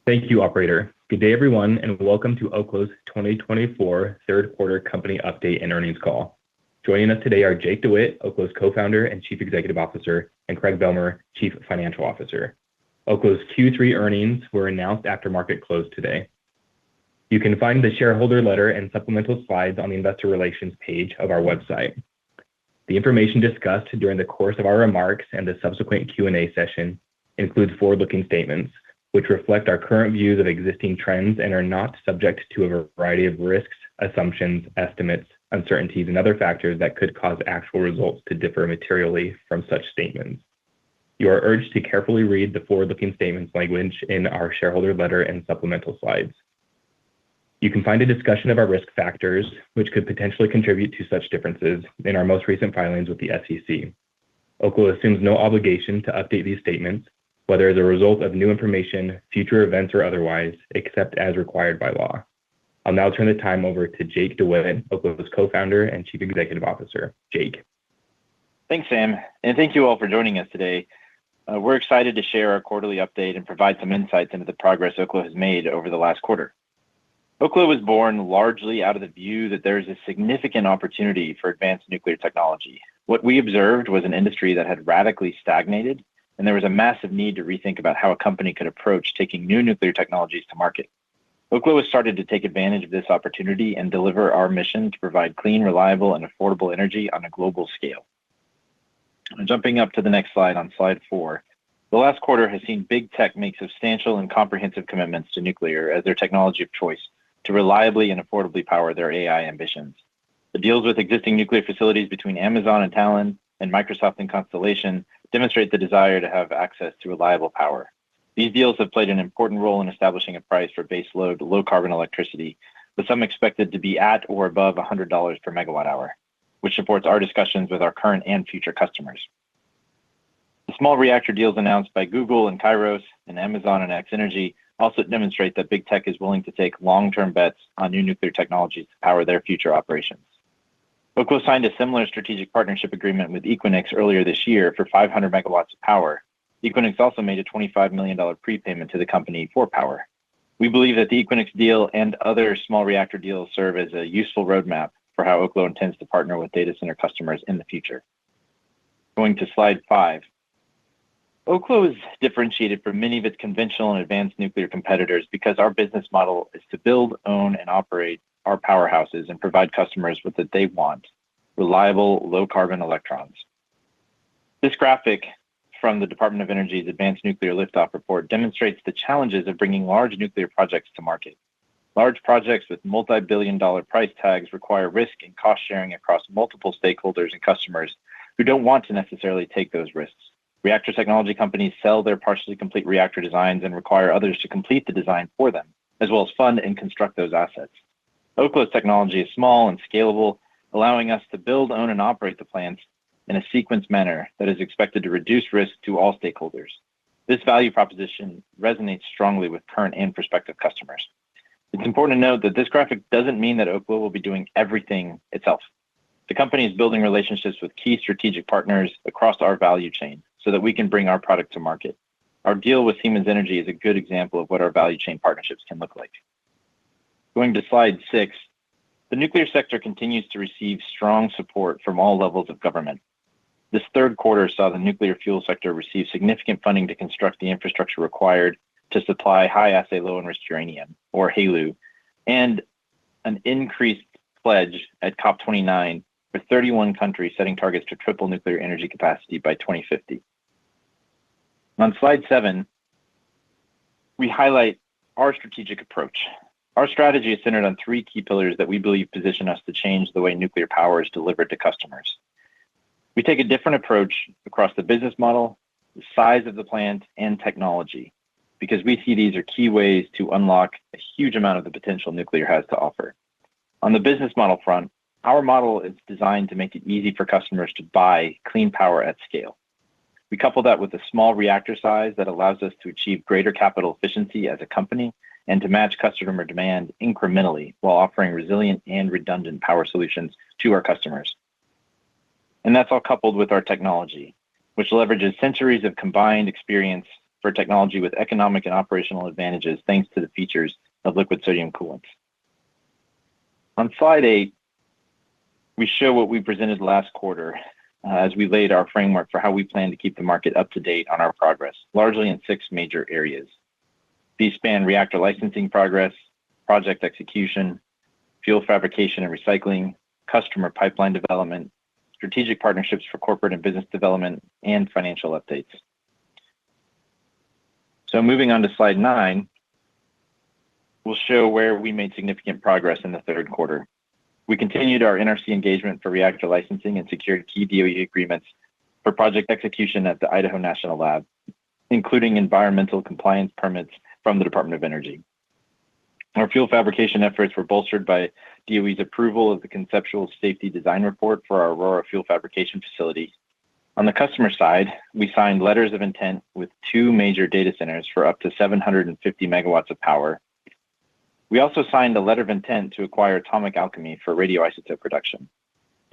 Thank you, operator. Good day, everyone, and welcome to Oklo's 2024 third quarter company update and earnings call. Joining us today are Jake DeWitte, Oklo's co-founder and Chief Executive Officer, and Craig Bealmear, Chief Financial Officer. Oklo's Q3 earnings were announced after market close today. You can find the shareholder letter and supplemental slides on the investor relations page of our website. The information discussed during the course of our remarks and the subsequent Q&A session includes forward-looking statements, which reflect our current views of existing trends and are not subject to a variety of risks, assumptions, estimates, uncertainties, and other factors that could cause actual results to differ materially from such statements. You are urged to carefully read the forward-looking statements language in our shareholder letter and supplemental slides. You can find a discussion of our risk factors, which could potentially contribute to such differences, in our most recent filings with the SEC. Oklo assumes no obligation to update these statements, whether as a result of new information, future events, or otherwise, except as required by law. I'll now turn the time over to Jake DeWitte, Oklo's co-founder and Chief Executive Officer. Jake. Thanks, Sam, and thank you all for joining us today. We're excited to share our quarterly update and provide some insights into the progress Oklo has made over the last quarter. Oklo was born largely out of the view that there is a significant opportunity for advanced nuclear technology. What we observed was an industry that had radically stagnated, and there was a massive need to rethink about how a company could approach taking new nuclear technologies to market. Oklo has started to take advantage of this opportunity and deliver our mission to provide clean, reliable, and affordable energy on a global scale. Jumping up to the next slide on slide 4, the last quarter has seen big tech make substantial and comprehensive commitments to nuclear as their technology of choice to reliably and affordably power their AI ambitions. The deals with existing nuclear facilities between Amazon and Talen and Microsoft and Constellation demonstrate the desire to have access to reliable power. These deals have played an important role in establishing a price for baseload, low-carbon electricity, with some expected to be at or above $100 per megawatt hour, which supports our discussions with our current and future customers. The small reactor deals announced by Google and Kairos and Amazon and X-Energy also demonstrate that big tech is willing to take long-term bets on new nuclear technologies to power their future operations. Oklo signed a similar strategic partnership agreement with Equinix earlier this year for 500 megawatts of power. Equinix also made a $25 million prepayment to the company for power. We believe that the Equinix deal and other small reactor deals serve as a useful roadmap for how Oklo intends to partner with data center customers in the future. Going to slide 5. Oklo is differentiated from many of its conventional and advanced nuclear competitors because our business model is to build, own, and operate our powerhouses and provide customers with what they want: reliable, low-carbon electrons. This graphic from the Department of Energy's Advanced Nuclear Liftoff Report demonstrates the challenges of bringing large nuclear projects to market. Large projects with multi-billion-dollar price tags require risk and cost sharing across multiple stakeholders and customers who don't want to necessarily take those risks. Reactor technology companies sell their partially complete reactor designs and require others to complete the design for them, as well as fund and construct those assets. Oklo's technology is small and scalable, allowing us to build, own, and operate the plants in a sequenced manner that is expected to reduce risk to all stakeholders. This value proposition resonates strongly with current and prospective customers. It's important to note that this graphic doesn't mean that Oklo will be doing everything itself. The company is building relationships with key strategic partners across our value chain so that we can bring our product to market. Our deal with Siemens Energy is a good example of what our value chain partnerships can look like. Going to slide 6, the nuclear sector continues to receive strong support from all levels of government. This third quarter saw the nuclear fuel sector receive significant funding to construct the infrastructure required to supply high-assay low-enriched uranium, or HALEU, and an increased pledge at COP29 for 31 countries setting targets to triple nuclear energy capacity by 2050. On slide 7, we highlight our strategic approach. Our strategy is centered on 3 key pillars that we believe position us to change the way nuclear power is delivered to customers. We take a different approach across the business model, the size of the plant, and technology, because we see these are key ways to unlock a huge amount of the potential nuclear has to offer. On the business model front, our model is designed to make it easy for customers to buy clean power at scale. We couple that with a small reactor size that allows us to achieve greater capital efficiency as a company and to match customer demand incrementally while offering resilient and redundant power solutions to our customers. And that's all coupled with our technology, which leverages centuries of combined experience for technology with economic and operational advantages thanks to the features of liquid sodium coolants. On slide 8, we show what we presented last quarter as we laid our framework for how we plan to keep the market up to date on our progress, largely in 6 major areas. These span reactor licensing progress, project execution, fuel fabrication and recycling, customer pipeline development, strategic partnerships for corporate and business development, and financial updates. So moving on to slide 9, we'll show where we made significant progress in the third quarter. We continued our NRC engagement for reactor licensing and secured key DOE agreements for project execution at the Idaho National Lab, including environmental compliance permits from the Department of Energy. Our fuel fabrication efforts were bolstered by DOE's approval of the conceptual safety design report for our Aurora fuel fabrication facility. On the customer side, we signed letters of intent with 2 major data centers for up to 750 megawatts of power. We also signed a letter of intent to acquire Atomic Alchemy for radioisotope production.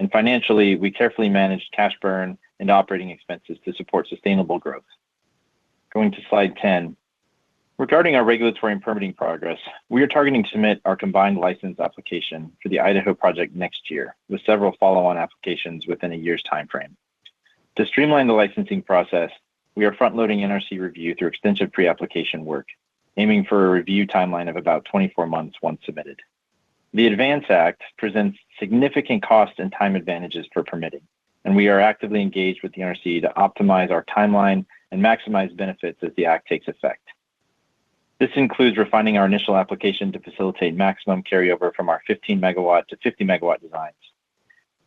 And financially, we carefully managed cash burn and operating expenses to support sustainable growth. Going to slide 10. Regarding our regulatory and permitting progress, we are targeting to submit our combined license application for the Idaho project next year, with several follow-on applications within a year's timeframe. To streamline the licensing process, we are front-loading NRC review through extensive pre-application work, aiming for a review timeline of about 24 months once submitted. The ADVANCE Act presents significant cost and time advantages for permitting, and we are actively engaged with the NRC to optimize our timeline and maximize benefits as the Act takes effect. This includes refining our initial application to facilitate maximum carryover from our 15 megawatt to 50 megawatt designs.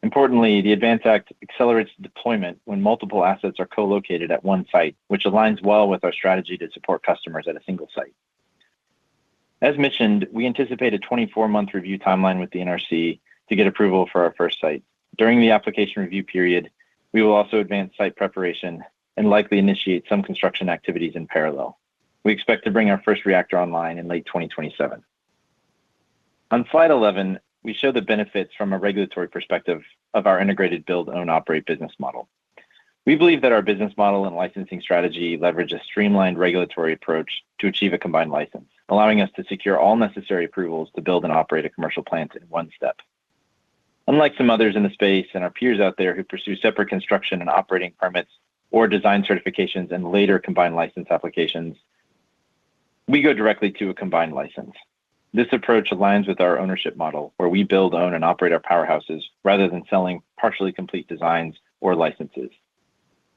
Importantly, the ADVANCE Act accelerates deployment when multiple assets are co-located at one site, which aligns well with our strategy to support customers at a single site. As mentioned, we anticipate a 24-month review timeline with the NRC to get approval for our first site. During the application review period, we will also advance site preparation and likely initiate some construction activities in parallel. We expect to bring our first reactor online in late 2027. On slide 11, we show the benefits from a regulatory perspective of our integrated build, own, operate business model. We believe that our business model and licensing strategy leverage a streamlined regulatory approach to achieve a combined license, allowing us to secure all necessary approvals to build and operate a commercial plant in one step. Unlike some others in the space and our peers out there who pursue separate construction and operating permits or design certifications and later combined license applications, we go directly to a combined license. This approach aligns with our ownership model, where we build, own, and operate our powerhouses rather than selling partially complete designs or licenses.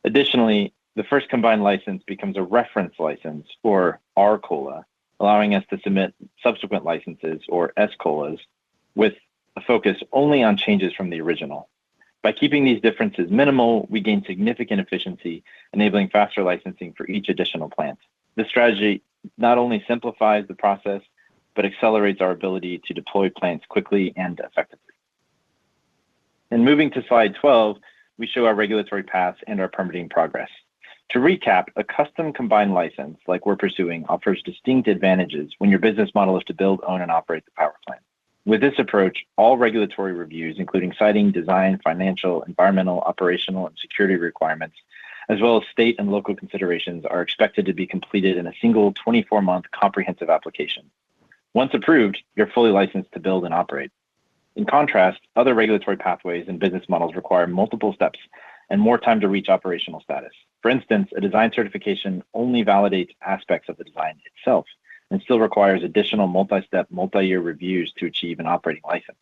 Additionally, the first combined license becomes a reference license, or RCOLA, allowing us to submit subsequent licenses, or SCOLAs, with a focus only on changes from the original. By keeping these differences minimal, we gain significant efficiency, enabling faster licensing for each additional plant. This strategy not only simplifies the process, but accelerates our ability to deploy plants quickly and effectively. And moving to slide 12, we show our regulatory paths and our permitting progress. To recap, a custom combined license like we're pursuing offers distinct advantages when your business model is to build, own, and operate the power plant. With this approach, all regulatory reviews, including siting, design, financial, environmental, operational, and security requirements, as well as state and local considerations, are expected to be completed in a single 24-month comprehensive application. Once approved, you're fully licensed to build and operate. In contrast, other regulatory pathways and business models require multiple steps and more time to reach operational status. For instance, a design certification only validates aspects of the design itself and still requires additional multi-step, multi-year reviews to achieve an operating license,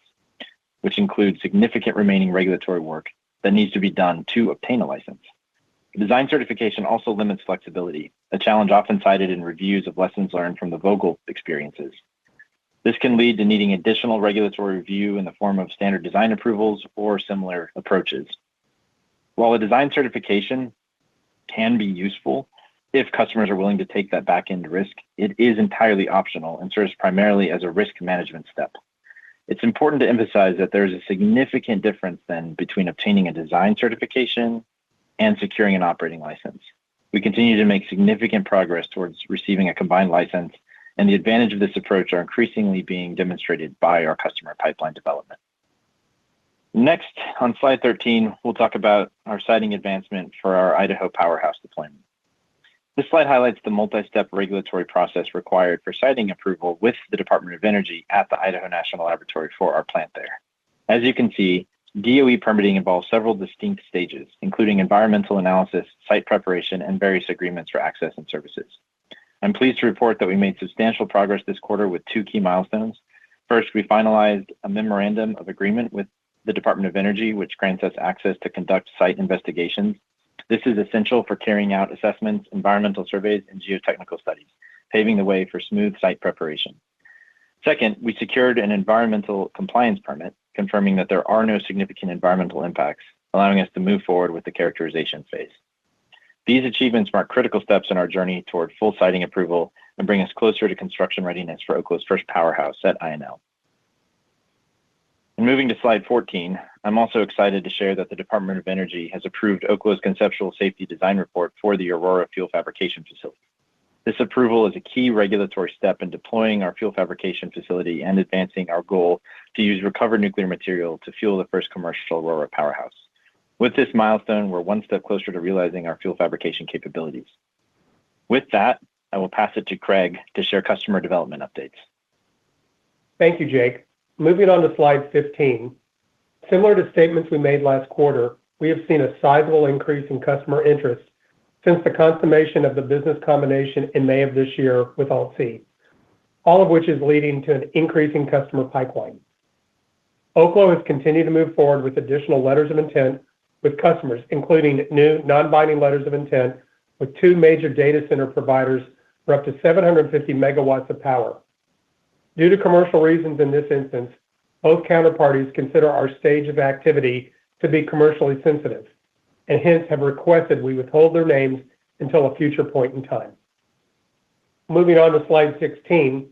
which includes significant remaining regulatory work that needs to be done to obtain a license. Design certification also limits flexibility, a challenge often cited in reviews of lessons learned from the Vogtle experiences. This can lead to needing additional regulatory review in the form of standard design approvals or similar approaches. While a design certification can be useful if customers are willing to take that back-end risk, it is entirely optional and serves primarily as a risk management step. It's important to emphasize that there is a significant difference then between obtaining a design certification and securing an operating license. We continue to make significant progress towards receiving a combined license, and the advantage of this approach are increasingly being demonstrated by our customer pipeline development. Next, on slide 13, we'll talk about our siting advancement for our Idaho powerhouse deployment. This slide highlights the multi-step regulatory process required for siting approval with the Department of Energy at the Idaho National Laboratory for our plant there. As you can see, DOE permitting involves several distinct stages, including environmental analysis, site preparation, and various agreements for access and services. I'm pleased to report that we made substantial progress this quarter with two key milestones. First, we finalized a memorandum of agreement with the Department of Energy, which grants us access to conduct site investigations. This is essential for carrying out assessments, environmental surveys, and geotechnical studies, paving the way for smooth site preparation. Second, we secured an environmental compliance permit, confirming that there are no significant environmental impacts, allowing us to move forward with the characterization phase. These achievements mark critical steps in our journey toward full siting approval and bring us closer to construction readiness for Oklo's first powerhouse at INL. And moving to slide 14, I'm also excited to share that the Department of Energy has approved Oklo's conceptual safety design report for the Aurora fuel fabrication facility. This approval is a key regulatory step in deploying our fuel fabrication facility and advancing our goal to use recovered nuclear material to fuel the first commercial Aurora powerhouse. With this milestone, we're one step closer to realizing our fuel fabrication capabilities. With that, I will pass it to Craig to share customer development updates. Thank you, Jake. Moving on to slide 15. Similar to statements we made last quarter, we have seen a sizable increase in customer interest since the consummation of the business combination in May of this year with AltC, all of which is leading to an increasing customer pipeline. Oklo has continued to move forward with additional letters of intent with customers, including new non-binding letters of intent with two major data center providers for up to 750 megawatts of power. Due to commercial reasons in this instance, both counterparties consider our stage of activity to be commercially sensitive, and hence have requested we withhold their names until a future point in time. Moving on to slide 16.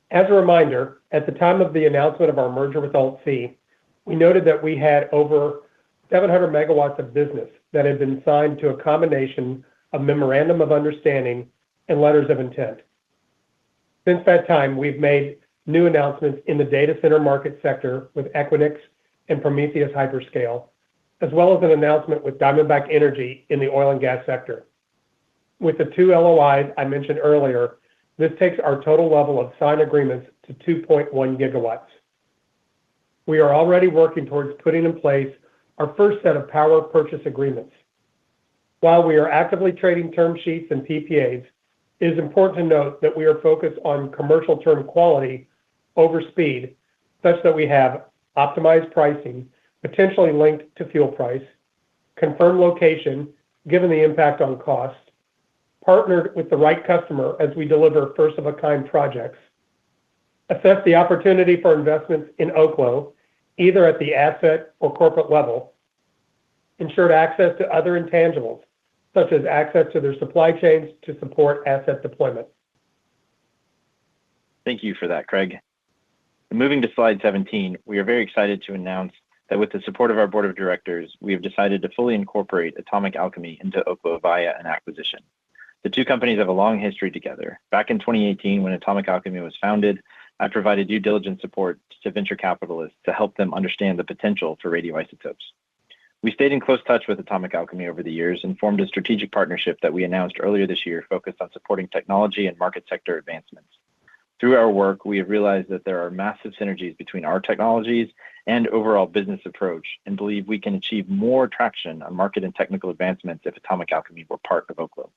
As a reminder, at the time of the announcement of our merger with AltC, we noted that we had over 700 megawatts of business that had been signed to a combination of memorandum of understanding and letters of intent. Since that time, we've made new announcements in the data center market sector with Equinix and Prometheus Hyperscale, as well as an announcement with Diamondback Energy in the oil and gas sector. With the two LOIs I mentioned earlier, this takes our total level of signed agreements to 2.1 gigawatts. We are already working towards putting in place our first set of power purchase agreements. While we are actively trading term sheets and PPAs, it is important to note that we are focused on commercial term quality over speed, such that we have optimized pricing, potentially linked to fuel price, confirmed location, given the impact on cost, partnered with the right customer as we deliver first-of-a-kind projects, assess the opportunity for investments in Oklo, either at the asset or corporate level, ensured access to other intangibles, such as access to their supply chains to support asset deployment. Thank you for that, Craig. Moving to slide 17, we are very excited to announce that with the support of our board of directors, we have decided to fully incorporate Atomic Alchemy into Oklo via an acquisition. The two companies have a long history together. Back in 2018, when Atomic Alchemy was founded, I provided due diligence support to venture capitalists to help them understand the potential for radioisotopes. We stayed in close touch with Atomic Alchemy over the years and formed a strategic partnership that we announced earlier this year focused on supporting technology and market sector advancements. Through our work, we have realized that there are massive synergies between our technologies and overall business approach, and believe we can achieve more traction on market and technical advancements if Atomic Alchemy were part of Oklo.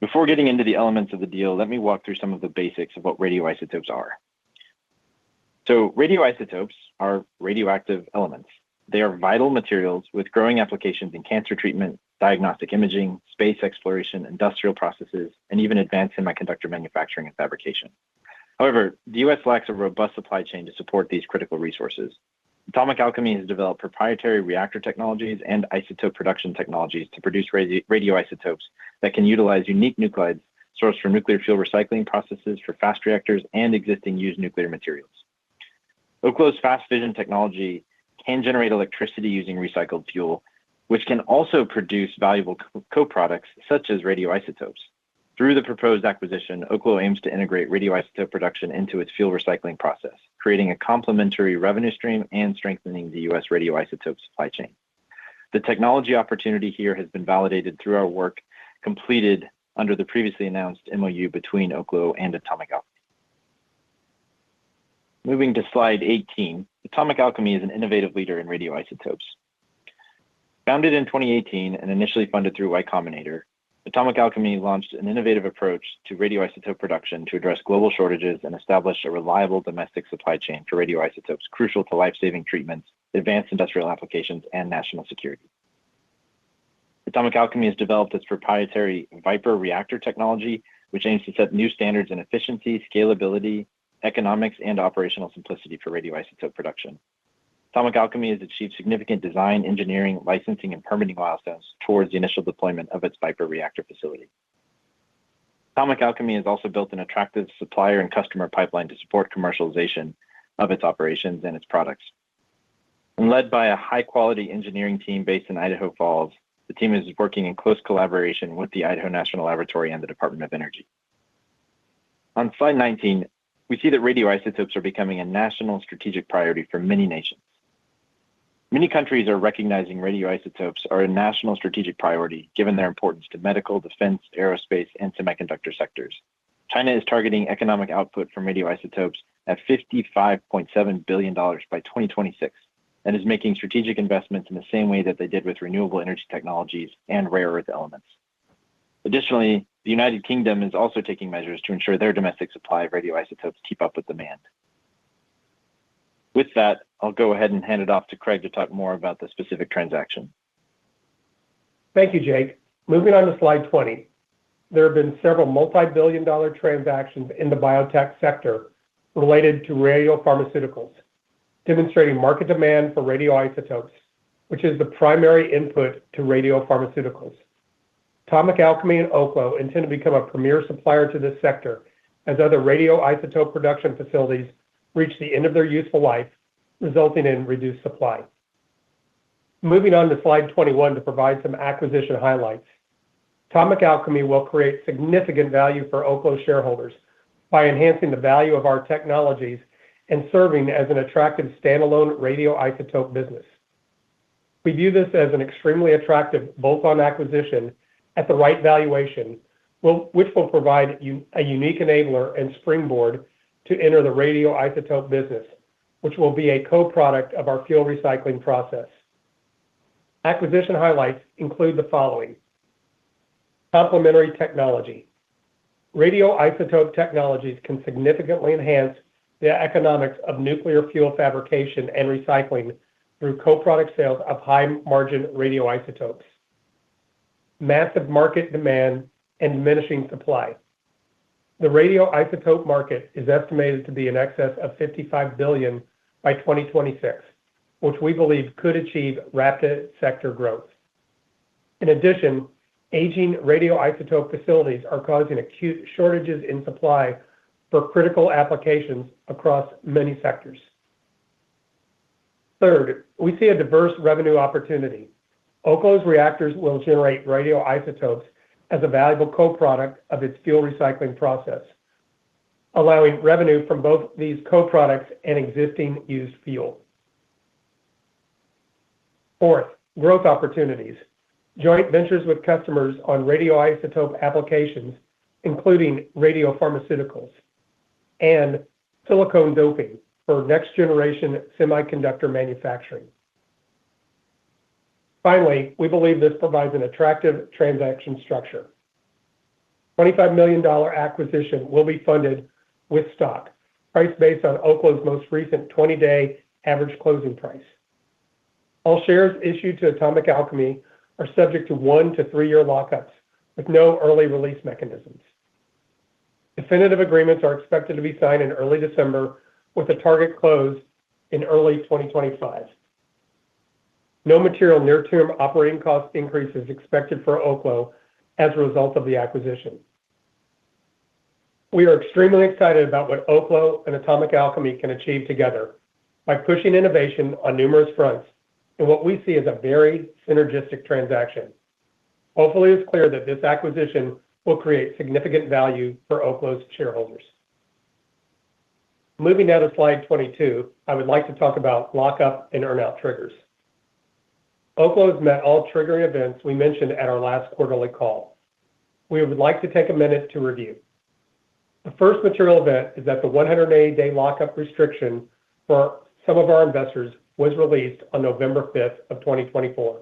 Before getting into the elements of the deal, let me walk through some of the basics of what radioisotopes are. So radioisotopes are radioactive elements. They are vital materials with growing applications in cancer treatment, diagnostic imaging, space exploration, industrial processes, and even advanced semiconductor manufacturing and fabrication. However, the U.S. lacks a robust supply chain to support these critical resources. Atomic Alchemy has developed proprietary reactor technologies and isotope production technologies to produce radioisotopes that can utilize unique nuclides sourced from nuclear fuel recycling processes for fast reactors and existing used nuclear materials. Oklo's fast fission technology can generate electricity using recycled fuel, which can also produce valuable co-products such as radioisotopes. Through the proposed acquisition, Oklo aims to integrate radioisotope production into its fuel recycling process, creating a complementary revenue stream and strengthening the U.S. radioisotope supply chain. The technology opportunity here has been validated through our work completed under the previously announced MOU between Oklo and Atomic Alchemy. Moving to slide 18, Atomic Alchemy is an innovative leader in radioisotopes. Founded in 2018 and initially funded through Y Combinator, Atomic Alchemy launched an innovative approach to radioisotope production to address global shortages and establish a reliable domestic supply chain for radioisotopes crucial to life-saving treatments, advanced industrial applications, and national security. Atomic Alchemy has developed its proprietary Viper reactor technology, which aims to set new standards in efficiency, scalability, economics, and operational simplicity for radioisotope production. Atomic Alchemy has achieved significant design, engineering, licensing, and permitting milestones towards the initial deployment of its Viper reactor facility. Atomic Alchemy has also built an attractive supplier and customer pipeline to support commercialization of its operations and its products. And led by a high-quality engineering team based in Idaho Falls, the team is working in close collaboration with the Idaho National Laboratory and the Department of Energy. On slide 19, we see that radioisotopes are becoming a national strategic priority for many nations. Many countries are recognizing radioisotopes are a national strategic priority given their importance to medical, defense, aerospace, and semiconductor sectors. China is targeting economic output from radioisotopes at $55.7 billion by 2026 and is making strategic investments in the same way that they did with renewable energy technologies and rare earth elements. Additionally, the United Kingdom is also taking measures to ensure their domestic supply of radioisotopes keep up with demand. With that, I'll go ahead and hand it off to Craig to talk more about the specific transaction. Thank you, Jake. Moving on to slide 20. There have been several multi-billion-dollar transactions in the biotech sector related to radiopharmaceuticals, demonstrating market demand for radioisotopes, which is the primary input to radiopharmaceuticals. Atomic Alchemy and Oklo intend to become a premier supplier to this sector as other radioisotope production facilities reach the end of their useful life, resulting in reduced supply. Moving on to slide 21 to provide some acquisition highlights. Atomic Alchemy will create significant value for Oklo shareholders by enhancing the value of our technologies and serving as an attractive standalone radioisotope business. We view this as an extremely attractive bolt-on acquisition at the right valuation, which will provide a unique enabler and springboard to enter the radioisotope business, which will be a co-product of our fuel recycling process. Acquisition highlights include the following. Complementary technology. Radioisotope technologies can significantly enhance the economics of nuclear fuel fabrication and recycling through co-product sales of high-margin radioisotopes. Massive market demand and diminishing supply. The radioisotope market is estimated to be in excess of $55 billion by 2026, which we believe could achieve rapid sector growth. In addition, aging radioisotope facilities are causing acute shortages in supply for critical applications across many sectors. Third, we see a diverse revenue opportunity. Oklo's reactors will generate radioisotopes as a valuable co-product of its fuel recycling process, allowing revenue from both these co-products and existing used fuel. Fourth, growth opportunities. Joint ventures with customers on radioisotope applications, including radiopharmaceuticals, and silicone doping for next-generation semiconductor manufacturing. Finally, we believe this provides an attractive transaction structure. $25 million acquisition will be funded with stock, priced based on Oklo's most recent 20-day average closing price. All shares issued to Atomic Alchemy are subject to 1 to 3 year lockups with no early release mechanisms. Definitive agreements are expected to be signed in early December with a target close in early 2025. No material near-term operating cost increase is expected for Oklo as a result of the acquisition. We are extremely excited about what Oklo and Atomic Alchemy can achieve together by pushing innovation on numerous fronts in what we see as a very synergistic transaction. Hopefully, it's clear that this acquisition will create significant value for Oklo's shareholders. Moving now to slide 22, I would like to talk about lockup and earnout triggers. Oklo has met all triggering events we mentioned at our last quarterly call. we would like to take a minute to review. The first material event is that the 180-day lockup restriction for some of our investors was released on November 5th of 2024,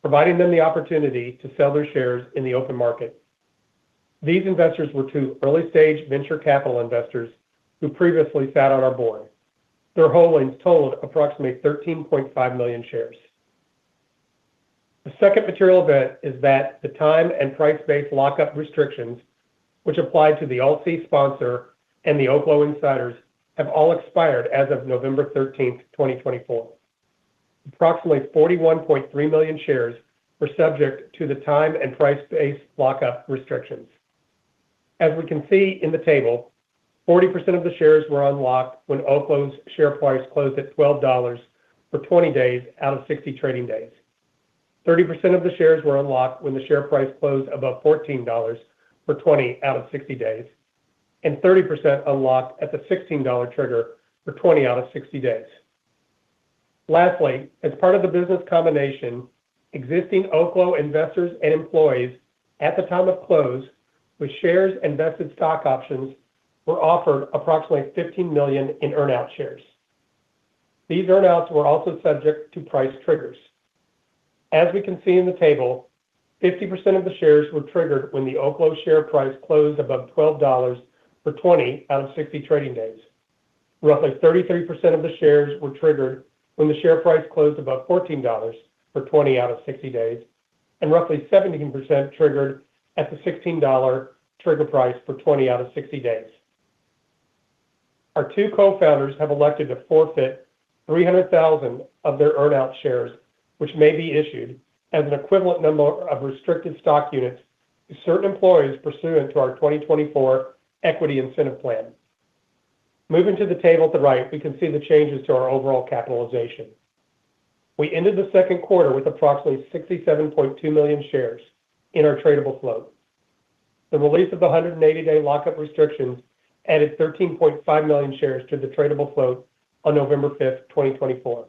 providing them the opportunity to sell their shares in the open market. These investors were two early-stage venture capital investors who previously sat on our board. Their holdings totaled approximately 13.5 million shares. The second material event is that the time and price-based lockup restrictions, which applied to the AltC sponsor and the Oklo insiders, have all expired as of November 13th, 2024. Approximately 41.3 million shares were subject to the time and price-based lockup restrictions. As we can see in the table, 40% of the shares were unlocked when Oklo's share price closed at $12 for 20 days out of 60 trading days. 30% of the shares were unlocked when the share price closed above $14 for 20 out of 60 days, and 30% unlocked at the $16 trigger for 20 out of 60 days. Lastly, as part of the business combination, existing Oklo investors and employees at the time of close with shares and vested stock options were offered approximately 15 million in earnout shares. These earnouts were also subject to price triggers. As we can see in the table, 50% of the shares were triggered when the Oklo share price closed above $12 for 20 out of 60 trading days. Roughly 33% of the shares were triggered when the share price closed above $14 for 20 out of 60 days, and roughly 17% triggered at the $16 trigger price for 20 out of 60 days. Our two co-founders have elected to forfeit 300,000 of their earnout shares, which may be issued as an equivalent number of restricted stock units to certain employees pursuant to our 2024 equity incentive plan. Moving to the table at the right, we can see the changes to our overall capitalization. We ended the second quarter with approximately 67.2 million shares in our tradable float. The release of the 180-day lockup restrictions added 13.5 million shares to the tradable float on November 5th, 2024.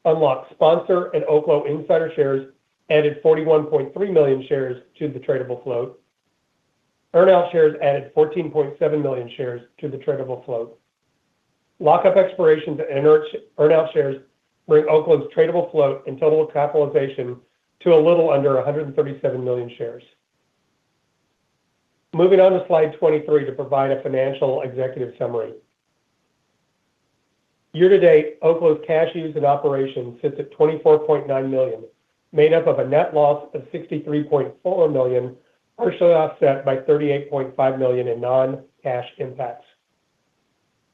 Unlocked sponsor and Oklo insider shares added 41.3 million shares to the tradable float. Earnout shares added 14.7 million shares to the tradable float. Lockup expirations and earnout shares bring Oklo's tradable float and total capitalization to a little under 137 million shares. Moving on to slide 23 to provide a financial executive summary. Year-to-date, Oklo's cash used in operations sits at $24.9 million, made up of a net loss of $63.4 million, partially offset by $38.5 million in non-cash impacts.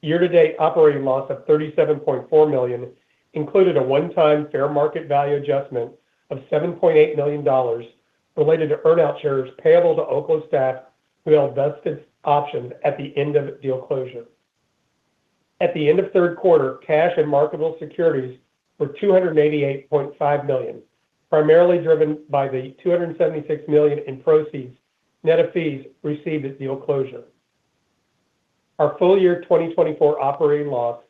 Year-to-date operating loss of $37.4 million included a one-time fair market value adjustment of $7.8 million related to earnout shares payable to Oklo staff who held vested options at the end of deal closure. At the end of third quarter, cash and marketable securities were $288.5 million, primarily driven by the $276 million in proceeds net of fees received at deal closure. Our full year 2024 operating loss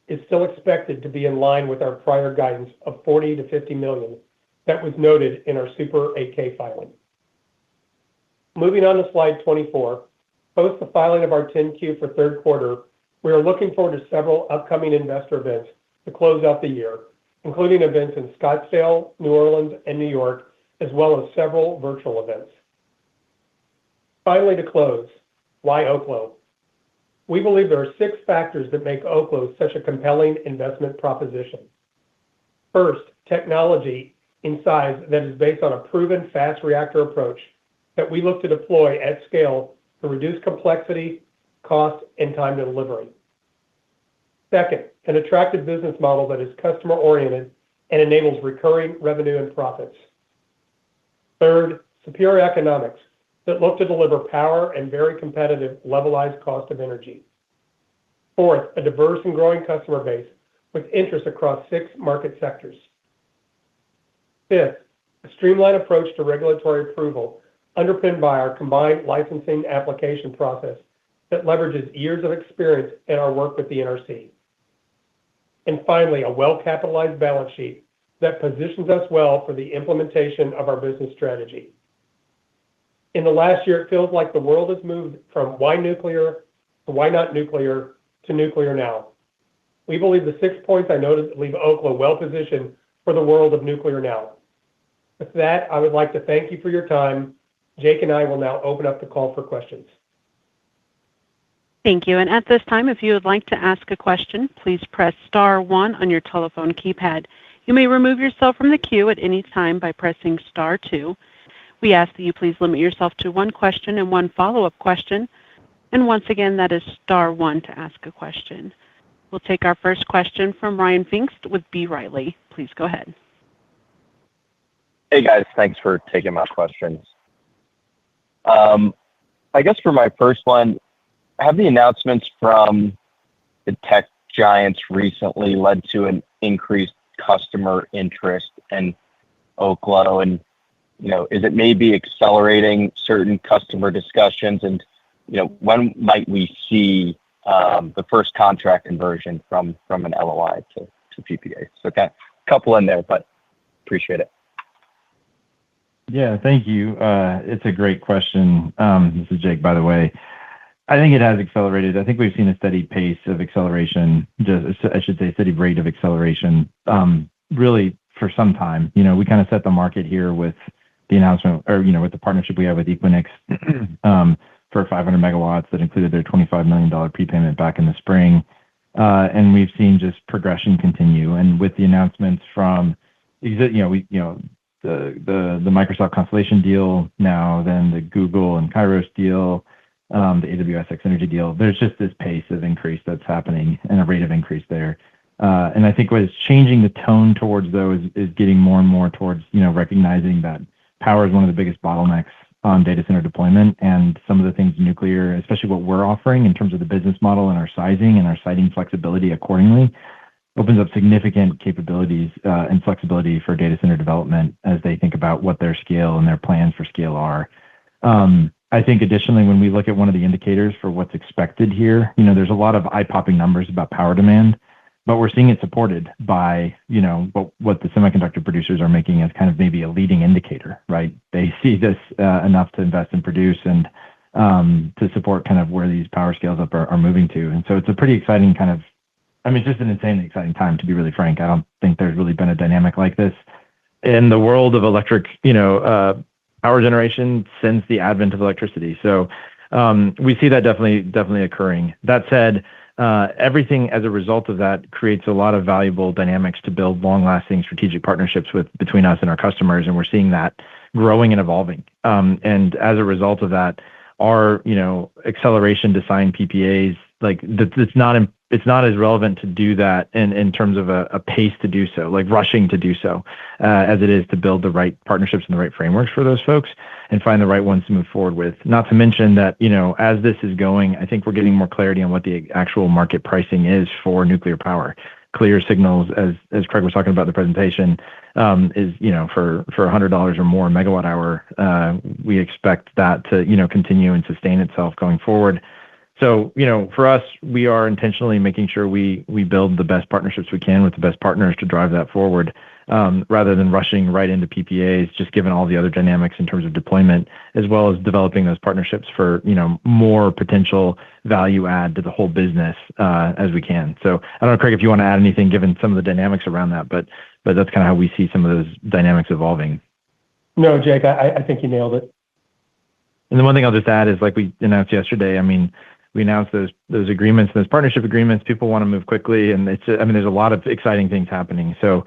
is still expected to be in line with our prior guidance of $40 to $50 million that was noted in our Super 8-K filing. Moving on to slide 24, post the filing of our 10-Q for third quarter, we are looking forward to several upcoming investor events to close out the year, including events in Scottsdale, New Orleans, and New York, as well as several virtual events. Finally, to close, why Oklo? We believe there are 6 factors that make Oklo such a compelling investment proposition. First, technology in size that is based on a proven fast reactor approach that we look to deploy at scale to reduce complexity, cost, and time to delivery. Second, an attractive business model that is customer-oriented and enables recurring revenue and profits. Third, superior economics that look to deliver power and very competitive levelized cost of energy. Fourth, a diverse and growing customer base with interest across 6 market sectors. Fifth, a streamlined approach to regulatory approval underpinned by our combined licensing application process that leverages years of experience in our work with the NRC. And finally, a well-capitalized balance sheet that positions us well for the implementation of our business strategy. In the last year, it feels like the world has moved from why nuclear to why not nuclear to nuclear now. We believe the 6 points I noted leave Oklo well-positioned for the world of nuclear now. With that, I would like to thank you for your time. Jake and I will now open up the call for questions. Thank you. And at this time, if you would like to ask a question, please press star 1 on your telephone keypad. You may remove yourself from the queue at any time by pressing star 2. We ask that you please limit yourself to 1 question and 1 follow-up question. And once again, that is star 1 to ask a question. We'll take our first question from Ryan Pfingst with B. Riley. Please go ahead. Hey guys, thanks for taking my questions. I guess for my first one, have the announcements from the tech giants recently led to an increased customer interest in Oklo? And, is it maybe accelerating certain customer discussions? And, when might we see the first contract conversion from an LOI to PPA? So a couple in there, but appreciate it. Yeah, thank you. It's a great question. This is Jake, by the way. I think it has accelerated. I think we've seen a steady pace of acceleration, steady rate of acceleration, really for some time. We kind of set the market here with the announcement, or, with the partnership we have with Equinix for 500 megawatts that included their $25 million prepayment back in the spring. And we've seen just progression continue. And with the announcements from, the Microsoft Constellation deal now, then the Google and Kairos deal, the AWS X-Energy deal, there's just this pace of increase that's happening and a rate of increase there. And I think what is changing the tone towards those is getting more and more towards, recognizing that power is one of the biggest bottlenecks on data center deployment, and some of the things nuclear, especially what we're offering in terms of the business model and our sizing and our siting flexibility accordingly, opens up significant capabilities and flexibility for data center development as they think about what their scale and their plans for scale are. I think additionally, when we look at one of the indicators for what's expected here, there's a lot of eye-popping numbers about power demand, but we're seeing it supported by, what the semiconductor producers are making as kind of maybe a leading indicator, right? They see this enough to invest and produce and to support kind of where these power scales up are moving to. And so it's a pretty exciting it's just an insanely exciting time, to be really frank. I don't think there's really been a dynamic like this in the world of electric, power generation since the advent of electricity. So we see that definitely occurring. That said, everything as a result of that creates a lot of valuable dynamics to build long-lasting strategic partnerships between us and our customers, and we're seeing that growing and evolving. And as a result of that, our acceleration to sign PPAs, it's not as relevant to do that in terms of a pace to do so, like rushing to do so, as it is to build the right partnerships and the right frameworks for those folks and find the right ones to move forward with. Not to mention that, as this is going, I think we're getting more clarity on what the actual market pricing is for nuclear power. Clear signals, as Craig was talking about in the presentation, is, for $100 or more megawatt hour, we expect that to, continue and sustain itself going forward. So, for us, we are intentionally making sure we build the best partnerships we can with the best partners to drive that forward, rather than rushing right into PPAs, just given all the other dynamics in terms of deployment, as well as developing those partnerships for, more potential value add to the whole business as we can. So I don't know, Craig, if you want to add anything, given some of the dynamics around that, but that's kind of how we see some of those dynamics evolving. No, Jake, I think you nailed it. And the one thing I'll just add is, like we announced yesterday, we announced those agreements, those partnership agreements. People want to move quickly, and there's a lot of exciting things happening. So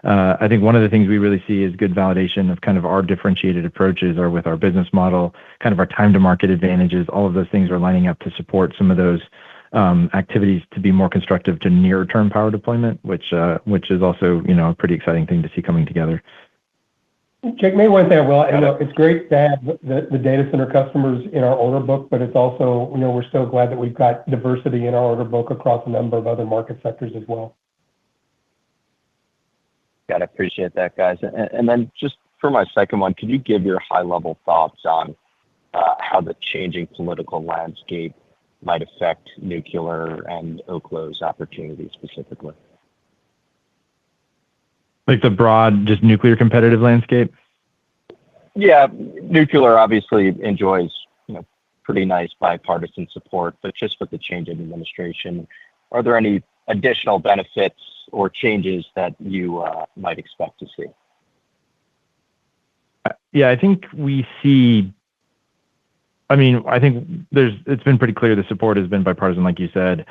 I think one of the things we really see is good validation of kind of our differentiated approaches, or with our business model, kind of our time to market advantages. All of those things are lining up to support some of those activities to be more constructive to near term power deployment, which is also, a pretty exciting thing to see coming together. Jake, maybe one thing I will, it's great to have the data center customers in our order book, but it's also, we're so glad that we've got diversity in our order book across a number of other market sectors as well. Got to appreciate that, guys. And then just for my second one, could you give your high-level thoughts on how the changing political landscape might affect nuclear and Oklo's opportunities specifically? Like the broad, just nuclear competitive landscape? Yeah, nuclear obviously enjoys, pretty nice bipartisan support, but just with the change in administration, are there any additional benefits or changes that you might expect to see? Yeah, I think we see. I think it's been pretty clear the support has been bipartisan, like you said,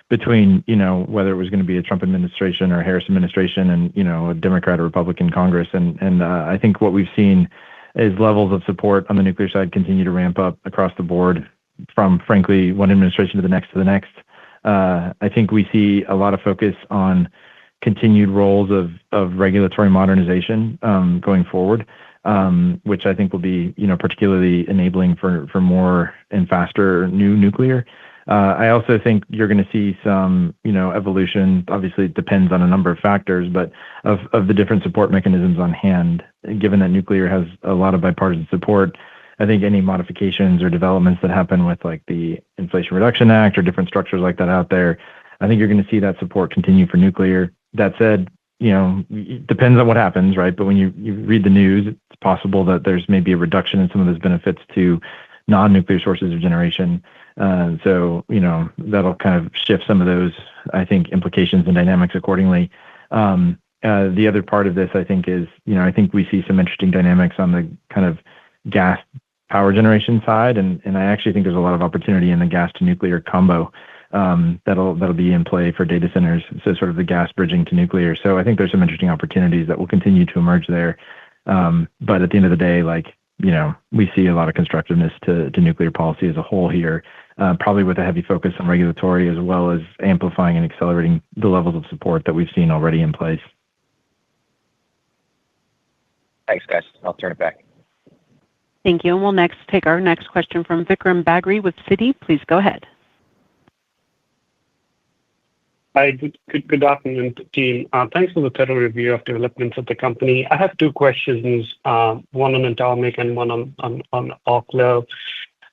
between, whether it was going to be a Trump administration or Harris administration and, a Democrat or Republican Congress. And I think what we've seen is levels of support on the nuclear side continue to ramp up across the board from, frankly, one administration to the next. I think we see a lot of focus on continued roles of regulatory modernization going forward, which I think will be, particularly enabling for more and faster new nuclear. I also think you're going to see some, evolution. Obviously, it depends on a number of factors, but of the different support mechanisms on hand. Given that nuclear has a lot of bipartisan support, I think any modifications or developments that happen with like the Inflation Reduction Act or different structures like that out there, I think you're going to see that support continue for nuclear. That said, it depends on what happens, right? But when you read the news, it's possible that there's maybe a reduction in some of those benefits to non-nuclear sources of generation. So, that'll kind of shift some of those, I think, implications and dynamics accordingly. The other part of this, I think, is, I think we see some interesting dynamics on the kind of gas power generation side. And I actually think there's a lot of opportunity in the gas to nuclear combo that'll be in play for data centers. So sort of the gas bridging to nuclear. So I think there's some interesting opportunities that will continue to emerge there. But at the end of the day, we see a lot of constructiveness to nuclear policy as a whole here, probably with a heavy focus on regulatory as well as amplifying and accelerating the levels of support that we've seen already in place. Thanks, guys. I'll turn it back. Thank you. And we'll next take our next question from Vikram Bagri with Citi. Please go ahead. Hi, good afternoon, team. Thanks for the thorough review of developments of the company. I have two questions, one on Atomic and one on Oklo.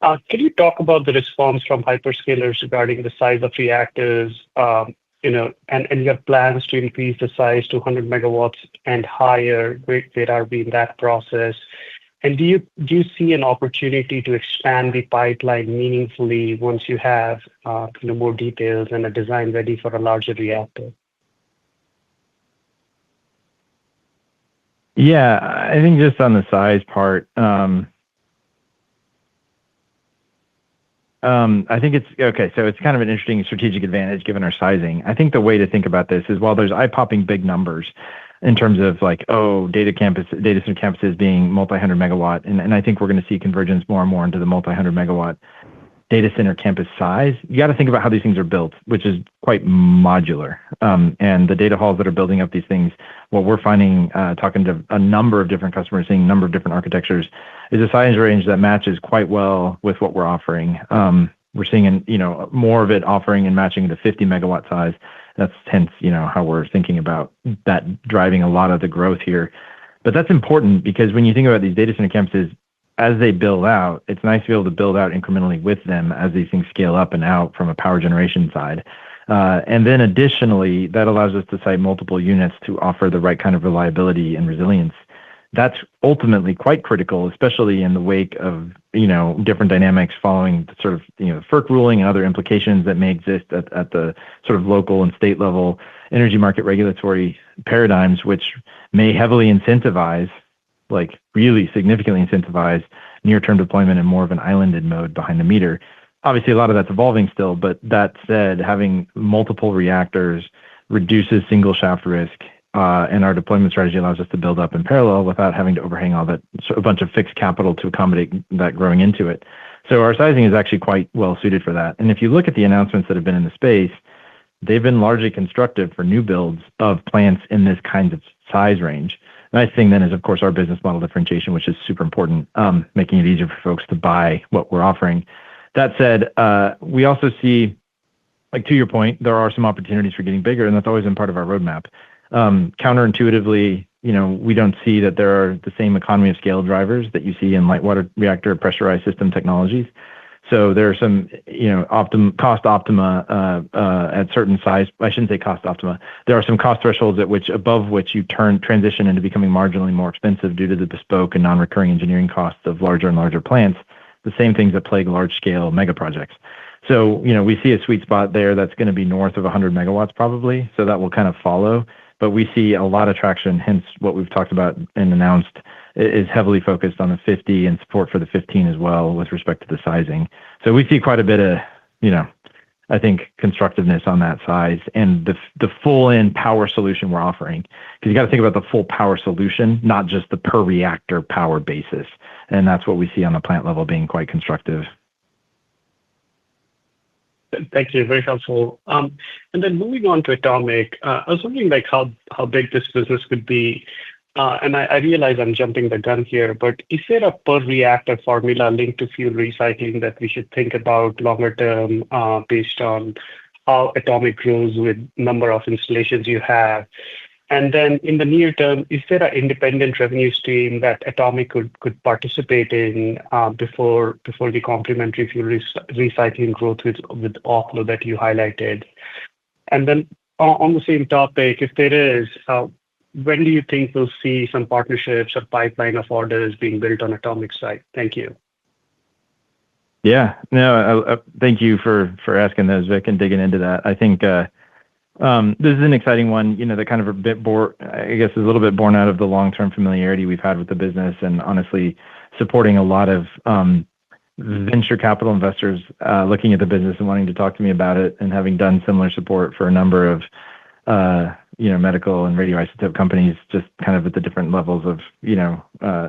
Can you talk about the response from hyperscalers regarding the size of reactors, and your plans to increase the size to 100 megawatts and higher? Where are we in that process? And do you see an opportunity to expand the pipeline meaningfully once you have more details and a design ready for a larger reactor? Yeah, I think just on the size part, I think it's okay. So it's kind of an interesting strategic advantage given our sizing. I think the way to think about this is while there's eye-popping big numbers in terms of data center campuses being multi-hundred megawatt, and I think we're going to see convergence more and more into the multi-hundred megawatt data center campus size. You got to think about how these things are built, which is quite modular. And the data halls that are building up these things, what we're finding, talking to a number of different customers, seeing a number of different architectures, is a size range that matches quite well with what we're offering. We're seeing, more of it offering and matching the 50 megawatt size. That's hence, how we're thinking about that driving a lot of the growth here. But that's important because when you think about these data center campuses, as they build out, it's nice to be able to build out incrementally with them as these things scale up and out from a power generation side. And then additionally, that allows us to site multiple units to offer the right kind of reliability and resilience. That's ultimately quite critical, especially in the wake of, different dynamics following the sort of, FERC ruling and other implications that may exist at the sort of local and state level energy market regulatory paradigms, which may heavily incentivize, really significantly incentivize near-term deployment in more of an islanded mode behind the meter. Obviously, a lot of that's evolving still, but that said, having multiple reactors reduces single shaft risk. And our deployment strategy allows us to build up in parallel without having to overhang all that, a bunch of fixed capital to accommodate that growing into it. So our sizing is actually quite well suited for that. And if you look at the announcements that have been in the space, they've been largely constructive for new builds of plants in this kind of size range. The nice thing then is, of course, our business model differentiation, which is super important, making it easier for folks to buy what we're offering. That said, we also see, to your point, there are some opportunities for getting bigger, and that's always been part of our roadmap. Counterintuitively, we don't see that there are the same economy of scale drivers that you see in light water reactor pressurized system technologies. So there are some, cost optima at certain size. I shouldn't say cost optima. There are some cost thresholds above which you transition into becoming marginally more expensive due to the bespoke and non-recurring engineering costs of larger and larger plants, the same things that plague large-scale mega projects. So, we see a sweet spot there that's going to be north of 100 megawatts probably. So that will kind of follow. But we see a lot of traction, hence what we've talked about and announced is heavily focused on the 50 and support for the 15 as well with respect to the sizing. So we see quite a bit of, I think, constructiveness on that size and the full-in power solution we're offering. Because you got to think about the full power solution, not just the per reactor power basis. And that's what we see on the plant level being quite constructive. Thank you. Very helpful. And then moving on to Atomic, I was wondering how big this business could be. And I realize I'm jumping the gun here, but is there a per reactor formula linked to fuel recycling that we should think about longer term based on how Atomic grows with number of installations you have? And then in the near term, is there an independent revenue stream that Atomic could participate in before the complementary fuel recycling growth with Oklo that you highlighted? And then on the same topic, if there is, when do you think we'll see some partnerships or pipeline of orders being built on Atomic side? Thank you. Yeah, no, thank you for asking those, Vic, and digging into that. I think this is an exciting one, that kind of is a little bit born out of the long-term familiarity we've had with the business and honestly supporting a lot of venture capital investors looking at the business and wanting to talk to me about it and having done similar support for a number of medical and radioisotope companies, just kind of at the different levels of,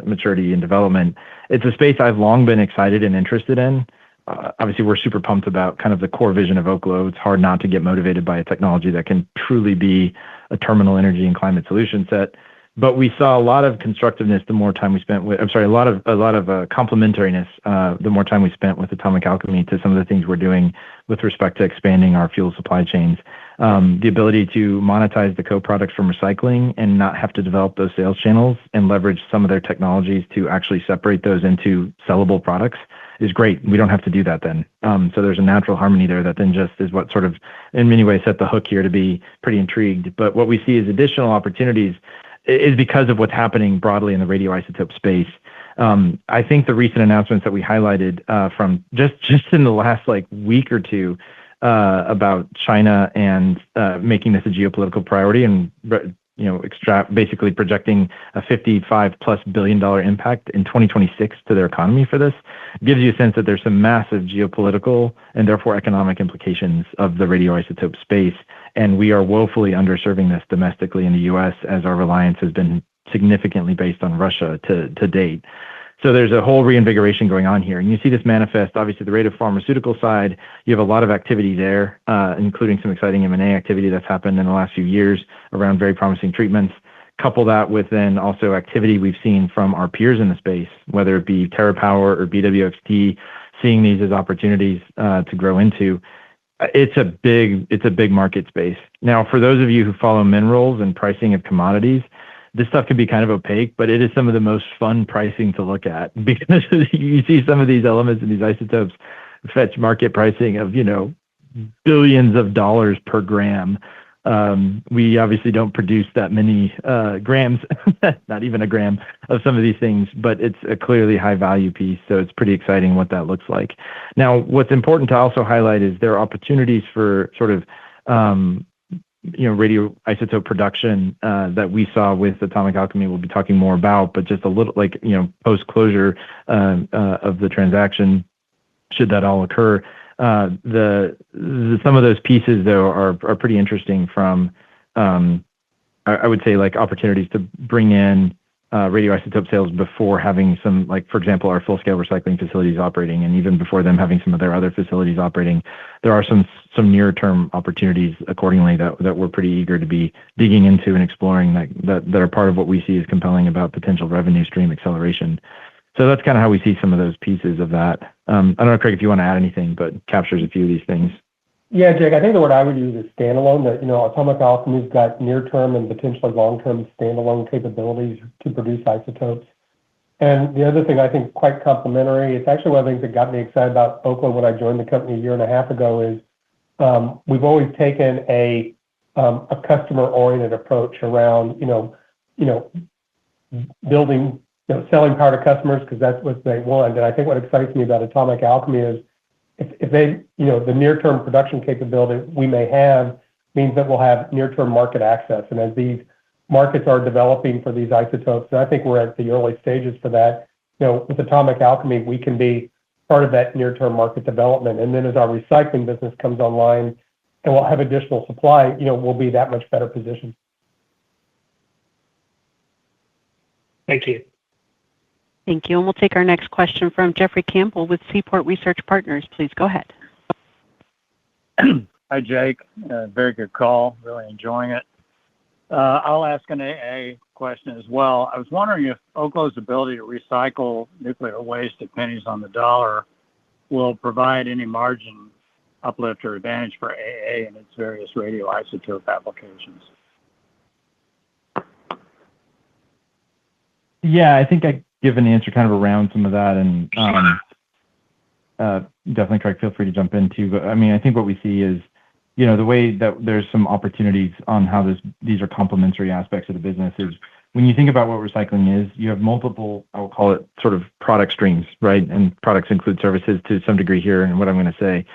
maturity and development. It's a space I've long been excited and interested in. Obviously, we're super pumped about kind of the core vision of Oklo. It's hard not to get motivated by a technology that can truly be a terminal energy and climate solution set. But we saw a lot of constructiveness the more time we spent with, a lot of complementariness the more time we spent with Atomic Alchemy to some of the things we're doing with respect to expanding our fuel supply chains. The ability to monetize the co-products from recycling and not have to develop those sales channels and leverage some of their technologies to actually separate those into sellable products is great. We don't have to do that then. So there's a natural harmony there that then just is what sort of, in many ways, set the hook here to be pretty intrigued. But what we see as additional opportunities is because of what's happening broadly in the radioisotope space. I think the recent announcements that we highlighted from just in the last week or two about China and making this a geopolitical priority and basically projecting a $55+ billion impact in 2026 to their economy for this gives you a sense that there's some massive geopolitical and therefore economic implications of the radioisotope space. And we are woefully underserving this domestically in the U.S. as our reliance has been significantly based on Russia to date. So there's a whole reinvigoration going on here. And you see this manifest, obviously, the radiopharmaceutical side. You have a lot of activity there, including some exciting M&A activity that's happened in the last few years around very promising treatments. Couple that with then also activity we've seen from our peers in the space, whether it be TerraPower or BWXT, seeing these as opportunities to grow into. It's a big market space. Now, for those of you who follow minerals and pricing of commodities, this stuff can be kind of opaque, but it is some of the most fun pricing to look at because you see some of these elements and these isotopes fetch market pricing of, billions of dollars per gram. We obviously don't produce that many grams, not even a gram of some of these things, but it's a clearly high value piece. So it's pretty exciting what that looks like. Now, what's important to also highlight is there are opportunities for sort of, radioisotope production that we saw with Atomic Alchemy. We'll be talking more about, but just a little post closure of the transaction, should that all occur. Some of those pieces though are pretty interesting from I would say opportunities to bring in radioisotope sales before having some, for example, our full scale recycling facilities operating, and even before them having some of their other facilities operating. There are some near term opportunities accordingly that we're pretty eager to be digging into and exploring that are part of what we see as compelling about potential revenue stream acceleration. So that's kind of how we see some of those pieces of that. I don't know, Craig, if you want to add anything, but captures a few of these things. Yeah, Jake, I think the word I would use is standalone. That Atomic Alchemy's got near-term and potentially long-term standalone capabilities to produce isotopes. And the other thing I think quite complementary, it's actually one of the things that got me excited about Oklo when I joined the company a year and a half ago is we've always taken a customer-oriented approach around, building, selling power to customers because that's what they want. And I think what excites me about Atomic Alchemy is if they, the near-term production capability we may have means that we'll have near-term market access. And as these markets are developing for these isotopes, and I think we're at the early stages for that, with Atomic Alchemy, we can be part of that near-term market development. And then as our recycling business comes online and we'll have additional supply, we'll be that much better positioned. Thank you. Thank you. And we'll take our next question from Jeffrey Campbell with Seaport Research Partners. Please go ahead. Hi, Jake. Very good call. Really enjoying it. I'll ask an AA question as well. I was wondering if Oklo's ability to recycle nuclear waste at pennies on the dollar will provide any margin uplift or advantage for AA in its various radioisotope applications. Yeah, I think I give an answer kind of around some of that, and definitely, Craig, feel free to jump in too. But I mean, I think what we see is, the way that there's some opportunities on how these are complementary aspects of the business is when you think about what recycling is, you have multiple, I'll call it sort of product streams, right? And products include services to some degree here and what I'm going to say.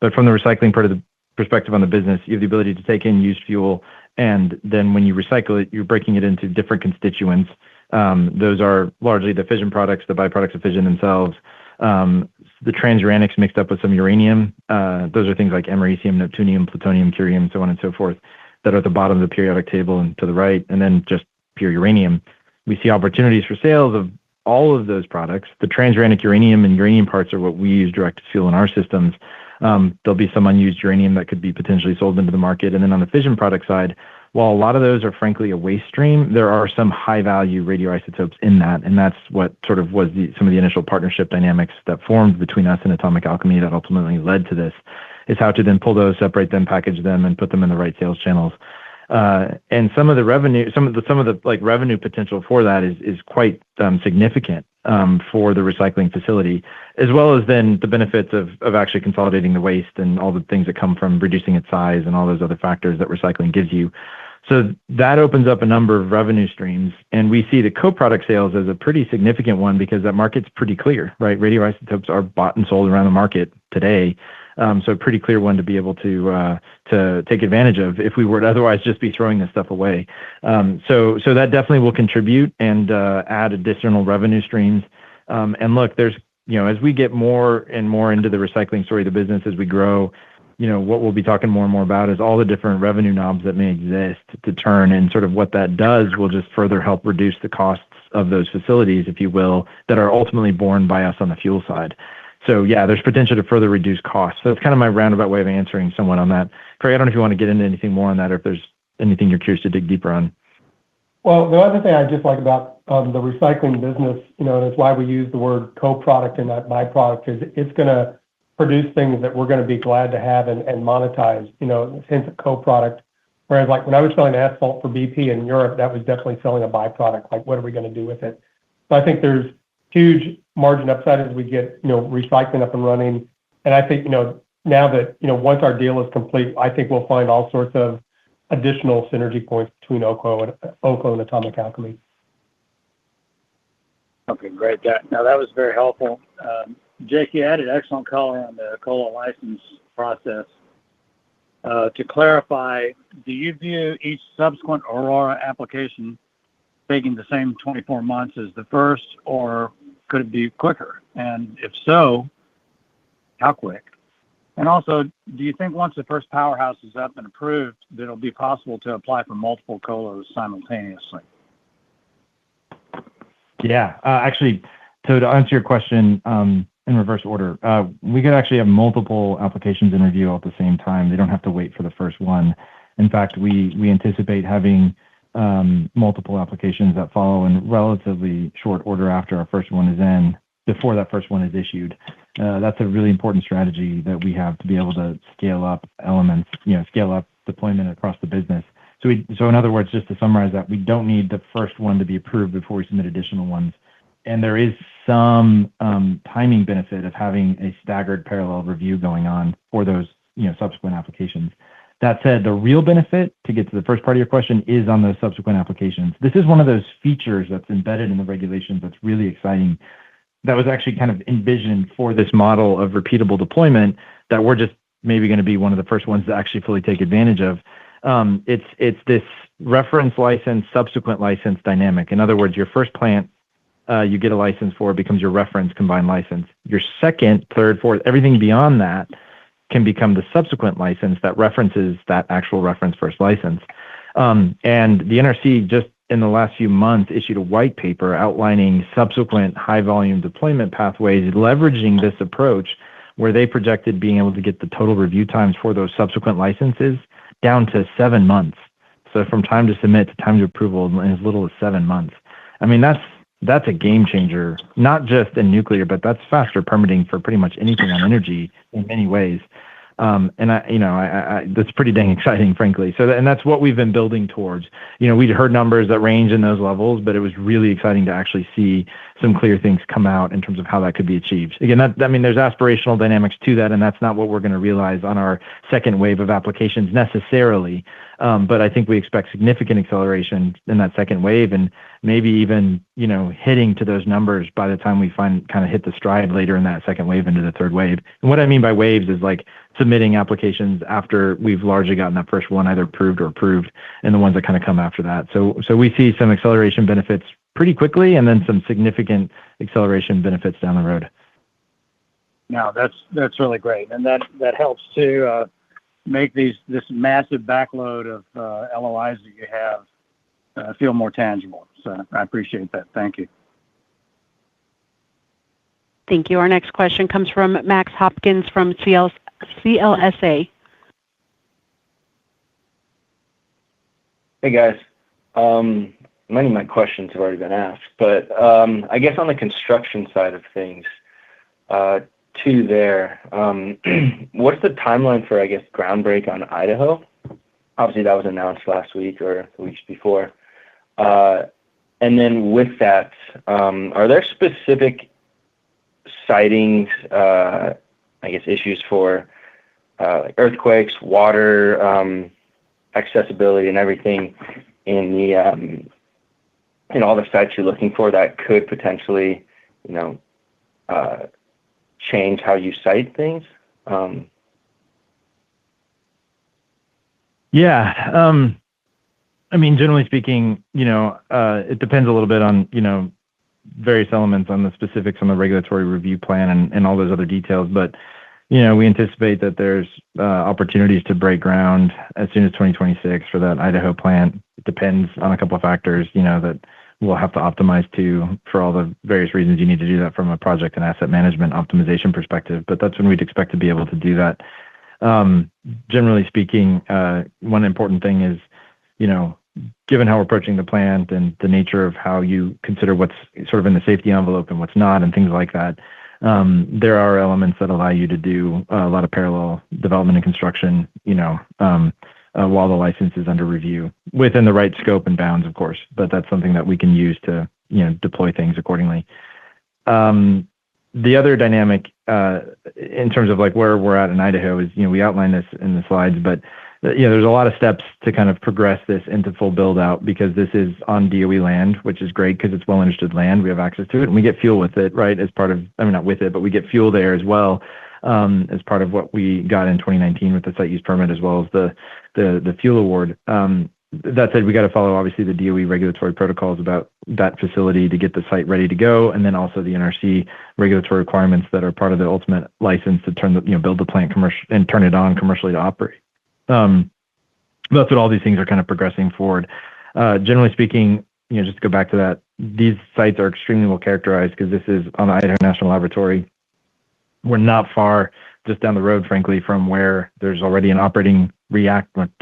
But from the recycling part of the perspective on the business, you have the ability to take in used fuel, and then when you recycle it, you're breaking it into different constituents. Those are largely the fission products, the byproducts of fission themselves, the transuranics mixed up with some uranium. Those are things like americium, neptunium, plutonium, curium, so on and so forth, that are at the bottom of the periodic table and to the right, and then just pure uranium. We see opportunities for sales of all of those products. The transuranic uranium and uranium parts are what we use direct to fuel in our systems. There'll be some unused uranium that could be potentially sold into the market. And then on the fission product side, while a lot of those are frankly a waste stream, there are some high-value radioisotopes in that, and that's what sort of was some of the initial partnership dynamics that formed between us and Atomic Alchemy that ultimately led to this, is how to then pull those, separate them, package them, and put them in the right sales channels. And some of the revenue, some of the like revenue potential for that is quite significant for the recycling facility, as well as then the benefits of actually consolidating the waste and all the things that come from reducing its size and all those other factors that recycling gives you. So that opens up a number of revenue streams, and we see the co-product sales as a pretty significant one because that market's pretty clear, right? Radioisotopes are bought and sold around the market today. So a pretty clear one to be able to take advantage of if we were to otherwise just be throwing this stuff away. So that definitely will contribute and add additional revenue streams. And look, there's, as we get more and more into the recycling story of the business as we grow, what we'll be talking more and more about is all the different revenue knobs that may exist to turn, and sort of what that does will just further help reduce the costs of those facilities, if you will, that are ultimately borne by us on the fuel side. So yeah, there's potential to further reduce costs. So it's kind of my roundabout way of answering somewhat on that. Craig, I don't know if you want to get into anything more on that, or if there's anything you're curious to dig deeper on. Well, the other thing I just like about the recycling business, and it's why we use the word co-product and not byproduct, is it's going to produce things that we're going to be glad to have and monetize, hence a co-product. Whereas like when I was selling asphalt for BP in Europe, that was definitely selling a byproduct. Like, what are we going to do with it? So I think there's huge margin upside as we get, recycling up and running. And I think, now that, once our deal is complete, I think we'll find all sorts of additional synergy points between Oklo and Atomic Alchemy. Okay, great. That was very helpful. Jake, you added excellent color on the COLA license process. To clarify, do you view each subsequent Aurora application taking the same 24 months as the first, or could it be quicker? And if so, how quick? And also, do you think once the first powerhouse is up and approved, that it'll be possible to apply for multiple COLAs simultaneously? Yeah, actually, so to answer your question in reverse order, we could actually have multiple applications in review at the same time. They don't have to wait for the first one. In fact, we anticipate having multiple applications that follow in relatively short order after our first one is in, before that first one is issued. That's a really important strategy that we have to be able to scale up elements, scale up deployment across the business. So in other words, just to summarize that, we don't need the first one to be approved before we submit additional ones. And there is some timing benefit of having a staggered parallel review going on for those subsequent applications. That said, the real benefit, to get to the first part of your question, is on those subsequent applications. This is one of those features that's embedded in the regulations that's really exciting, that was actually kind of envisioned for this model of repeatable deployment that we're just maybe going to be one of the first ones to actually fully take advantage of. It's this reference license, subsequent license dynamic. In other words, your first plant you get a license for becomes your reference combined license. Your second, third, fourth, everything beyond that can become the subsequent license that references that actual reference first license. And the NRC just in the last few months issued a white paper outlining subsequent high volume deployment pathways, leveraging this approach, where they projected being able to get the total review times for those subsequent licenses down to 7 months. So from time to submit to time to approval in as little as 7 months. I mean, that's a game changer, not just in nuclear, but that's faster permitting for pretty much anything on energy in many ways. And that's pretty dang exciting, frankly. And that's what we've been building towards. We'd heard numbers that range in those levels, but it was really exciting to actually see some clear things come out in terms of how that could be achieved. Again, there's aspirational dynamics to that, and that's not what we're going to realize on our second wave of applications necessarily. But I think we expect significant acceleration in that second wave, and maybe even hitting to those numbers by the time we kind of hit the stride later in that second wave into the third wave. And what I mean by waves is like submitting applications after we've largely gotten that first one either approved or approved, and the ones that kind of come after that. So we see some acceleration benefits pretty quickly, and then some significant acceleration benefits down the road. No, that's really great, and that helps to make this massive backload of LOIs that you have feel more tangible. So I appreciate that. Thank you. Thank you. Our next question comes from Max Hopkins from CLSA. Hey guys, many of my questions have already been asked, but I guess on the construction side of things, two there. What's the timeline for, I guess, groundbreak on Idaho? Obviously, that was announced last week or the weeks before. And then with that, are there specific sightings, I guess, issues for like earthquakes, water, accessibility, and everything in the in all the sites you're looking for that could potentially, change how you cite things? Yeah. I mean, generally speaking, it depends a little bit on, various elements on the specifics on the regulatory review plan and all those other details. But, we anticipate that there's opportunities to break ground as soon as 2026 for that Idaho plant. It depends on a couple of factors, that we'll have to optimize to for all the various reasons you need to do that from a project and asset management optimization perspective. But that's when we'd expect to be able to do that. Generally speaking, one important thing is, given how we're approaching the plant and the nature of how you consider what's sort of in the safety envelope and what's not and things like that, there are elements that allow you to do a lot of parallel development and construction, while the license is under review within the right scope and bounds, of course. But that's something that we can use to, deploy things accordingly. The other dynamic in terms of like where we're at in Idaho is, we outlined this in the slides, but there's a lot of steps to kind of progress this into full build out, because this is on DOE land, which is great because it's well understood land. We have access to it and we get fuel with it, right? As part of, not with it, but we get fuel there as well, as part of what we got in 2019 with the site use permit, as well as the fuel award. That said, we got to follow obviously the DOE regulatory protocols about that facility to get the site ready to go, and then also the NRC regulatory requirements that are part of the ultimate license to turn build the plant commercial and turn it on commercially to operate. That's what all these things are kind of progressing forward. Generally speaking, just to go back to that, these sites are extremely well characterized because this is on the Idaho National Laboratory. We're not far just down the road, frankly, from where there's already an operating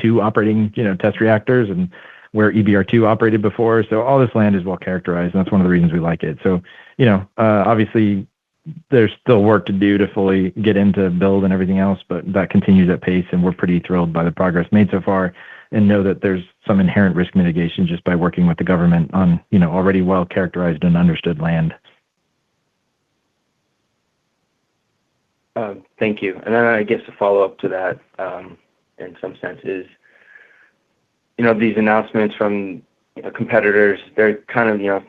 two operating, test reactors, and where EBR2 operated before. So all this land is well characterized, and that's one of the reasons we like it. So, obviously there's still work to do to fully get into build and everything else, but that continues at pace, and we're pretty thrilled by the progress made so far, and know that there's some inherent risk mitigation just by working with the government on, already well characterized and understood land. Thank you. And then I guess a follow-up to that, in some sense, is these announcements from competitors. They're kind of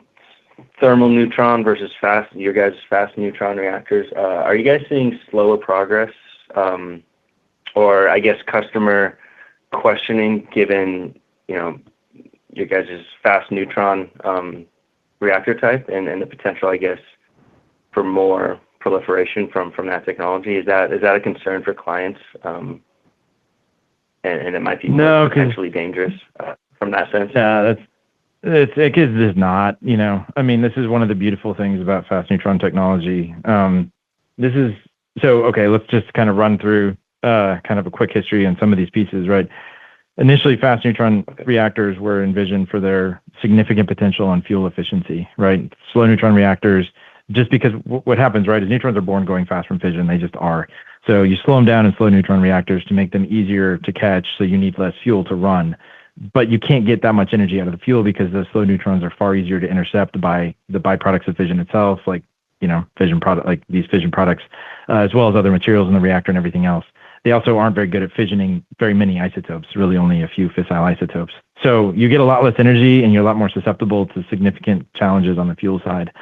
thermal neutron versus your guys' fast neutron reactors. Are you guys seeing slower progress, or I guess customer questioning given your guys' fast neutron reactor type and the potential, I guess, for more proliferation from that technology? Is that a concern for clients? And it might be potentially dangerous from that sense. Yeah, it is not. I mean, this is one of the beautiful things about fast neutron technology. Let's just kind of run through kind of a quick history on some of these pieces, right? Initially, fast neutron reactors were envisioned for their significant potential on fuel efficiency, right? Slow neutron reactors, just because what happens, right, is neutrons are born going fast from fission. They just are. So you slow them down in slow neutron reactors to make them easier to catch, so you need less fuel to run. But you can't get that much energy out of the fuel because the slow neutrons are far easier to intercept by the byproducts of fission itself, like fission product, like these fission products, as well as other materials in the reactor and everything else. They also aren't very good at fissioning very many isotopes, really only a few fissile isotopes. So you get a lot less energy and you're a lot more susceptible to significant challenges on the fuel side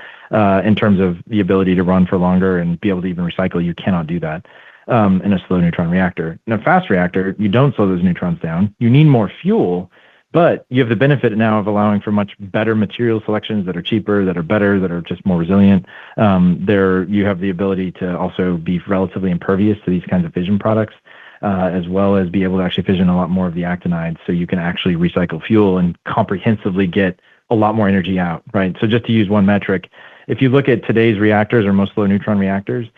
in terms of the ability to run for longer and be able to even recycle. You cannot do that in a slow neutron reactor. In a fast reactor, you don't slow those neutrons down. You need more fuel, but you have the benefit now of allowing for much better material selections that are cheaper, that are better, that are just more resilient. You have the ability to also be relatively impervious to these kinds of fission products, as well as be able to actually fission a lot more of the actinides, so you can actually recycle fuel and comprehensively get a lot more energy out, right? So just to use one metric, if you look at today's reactors or most slow neutron reactors,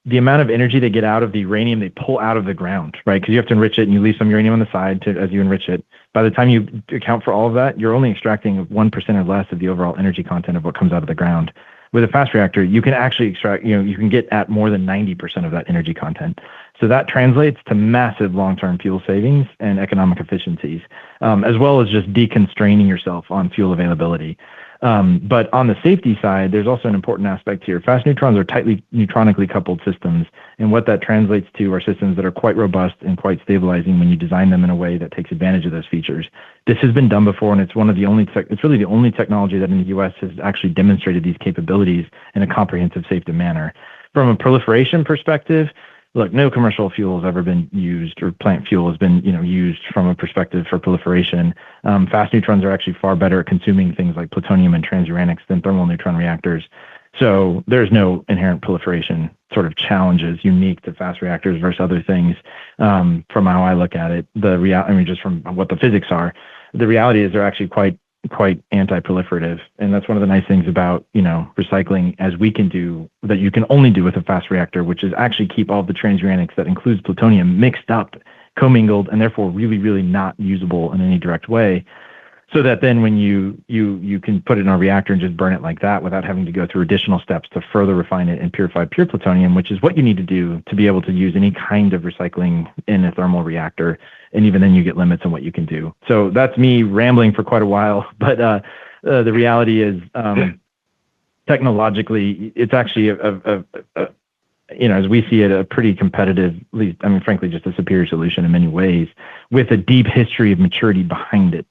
the amount of energy they get out of the uranium they pull out of the ground, right? Because you have to enrich it and you leave some uranium on the side as you enrich it. By the time you account for all of that, you're only extracting 1% or less of the overall energy content of what comes out of the ground. With a fast reactor, you can actually extract, you can get at more than 90% of that energy content. So that translates to massive long-term fuel savings and economic efficiencies, as well as just deconstraining yourself on fuel availability. But on the safety side, there's also an important aspect here. Fast neutrons are tightly neutronically coupled systems, and what that translates to are systems that are quite robust and quite stabilizing when you design them in a way that takes advantage of those features. This has been done before, and it's one of the only it's really the only technology that in the U.S. has actually demonstrated these capabilities in a comprehensive, safe manner. From a proliferation perspective, look, no commercial fuel has ever been used, or plant fuel has been, used from a perspective for proliferation. Fast neutrons are actually far better at consuming things like plutonium and transuranics than thermal neutron reactors. So there's no inherent proliferation sort of challenges unique to fast reactors versus other things. From how I look at it, just from what the physics are, the reality is they're actually quite anti-proliferative, and that's one of the nice things about recycling, as we can do, that you can only do with a fast reactor, which is actually keep all the transuranics, that includes plutonium, mixed up, commingled, and therefore really, really not usable in any direct way, so that then when you can put it in a reactor and just burn it like that without having to go through additional steps to further refine it and purify pure plutonium, which is what you need to do to be able to use any kind of recycling in a thermal reactor. And even then you get limits on what you can do. So that's me rambling for quite a while, but the reality is technologically, it's actually as we see it, a pretty competitive, frankly, just a superior solution in many ways, with a deep history of maturity behind it.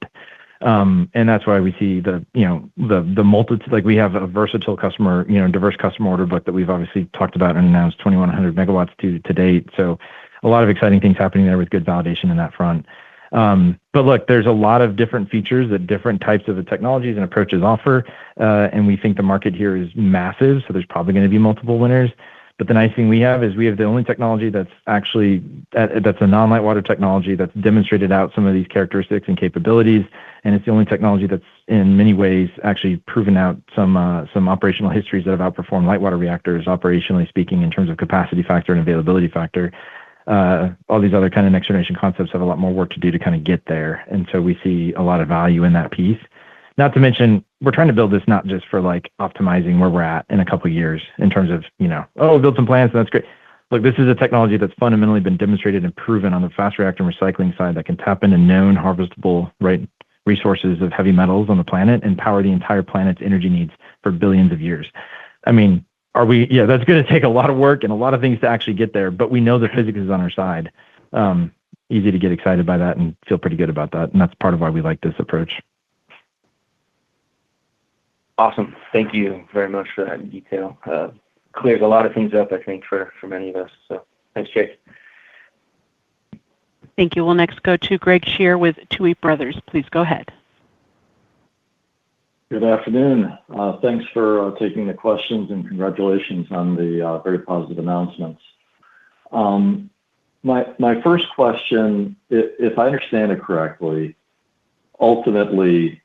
And that's why we see the multitude, like we have a versatile customer, diverse customer order book that we've obviously talked about and announced 2,100 megawatts to date. So a lot of exciting things happening there with good validation in that front. But look, there's a lot of different features that different types of the technologies and approaches offer. And we think the market here is massive. So there's probably going to be multiple winners. But the nice thing we have is we have the only technology that's actually, that's a non-light water technology that's demonstrated out some of these characteristics and capabilities. And it's the only technology that's in many ways actually proven out some operational histories that have outperformed light water reactors, operationally speaking, in terms of capacity factor and availability factor. All these other kind of next generation concepts have a lot more work to do to kind of get there. And so we see a lot of value in that piece. Not to mention, we're trying to build this not just for like optimizing where we're at in a couple of years in terms of, build some plants and that's great. Look, this is a technology that's fundamentally been demonstrated and proven on the fast reactor and recycling side that can tap into known harvestable resources of heavy metals on the planet and power the entire planet's energy needs for billions of years. that's going to take a lot of work and a lot of things to actually get there, but we know the physics is on our side. Easy to get excited by that and feel pretty good about that. And that's part of why we like this approach. Awesome. Thank you very much for that detail. Clears a lot of things up, I think, for many of us. So thanks, Jake. Thank you. We'll next go to Greg Shear with Tuohy Brothers. Please go ahead. Good afternoon. Thanks for taking the questions and congratulations on the very positive announcements. My first question, if I understand it correctly, ultimately,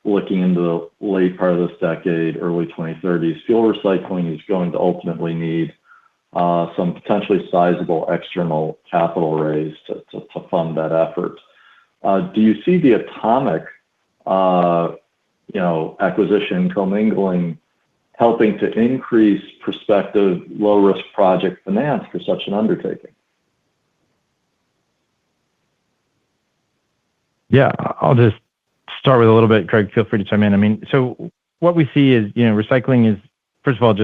looking into the late part of this decade, early 2030s, fuel recycling is going to ultimately need some potentially sizable external capital raise to fund that effort. Do you see the Atomic acquisition commingling helping to increase prospective low-risk project finance for such an undertaking? Yeah, I'll just start with a little bit. Craig, feel free to chime in. So what we see is, recycling is, first of all,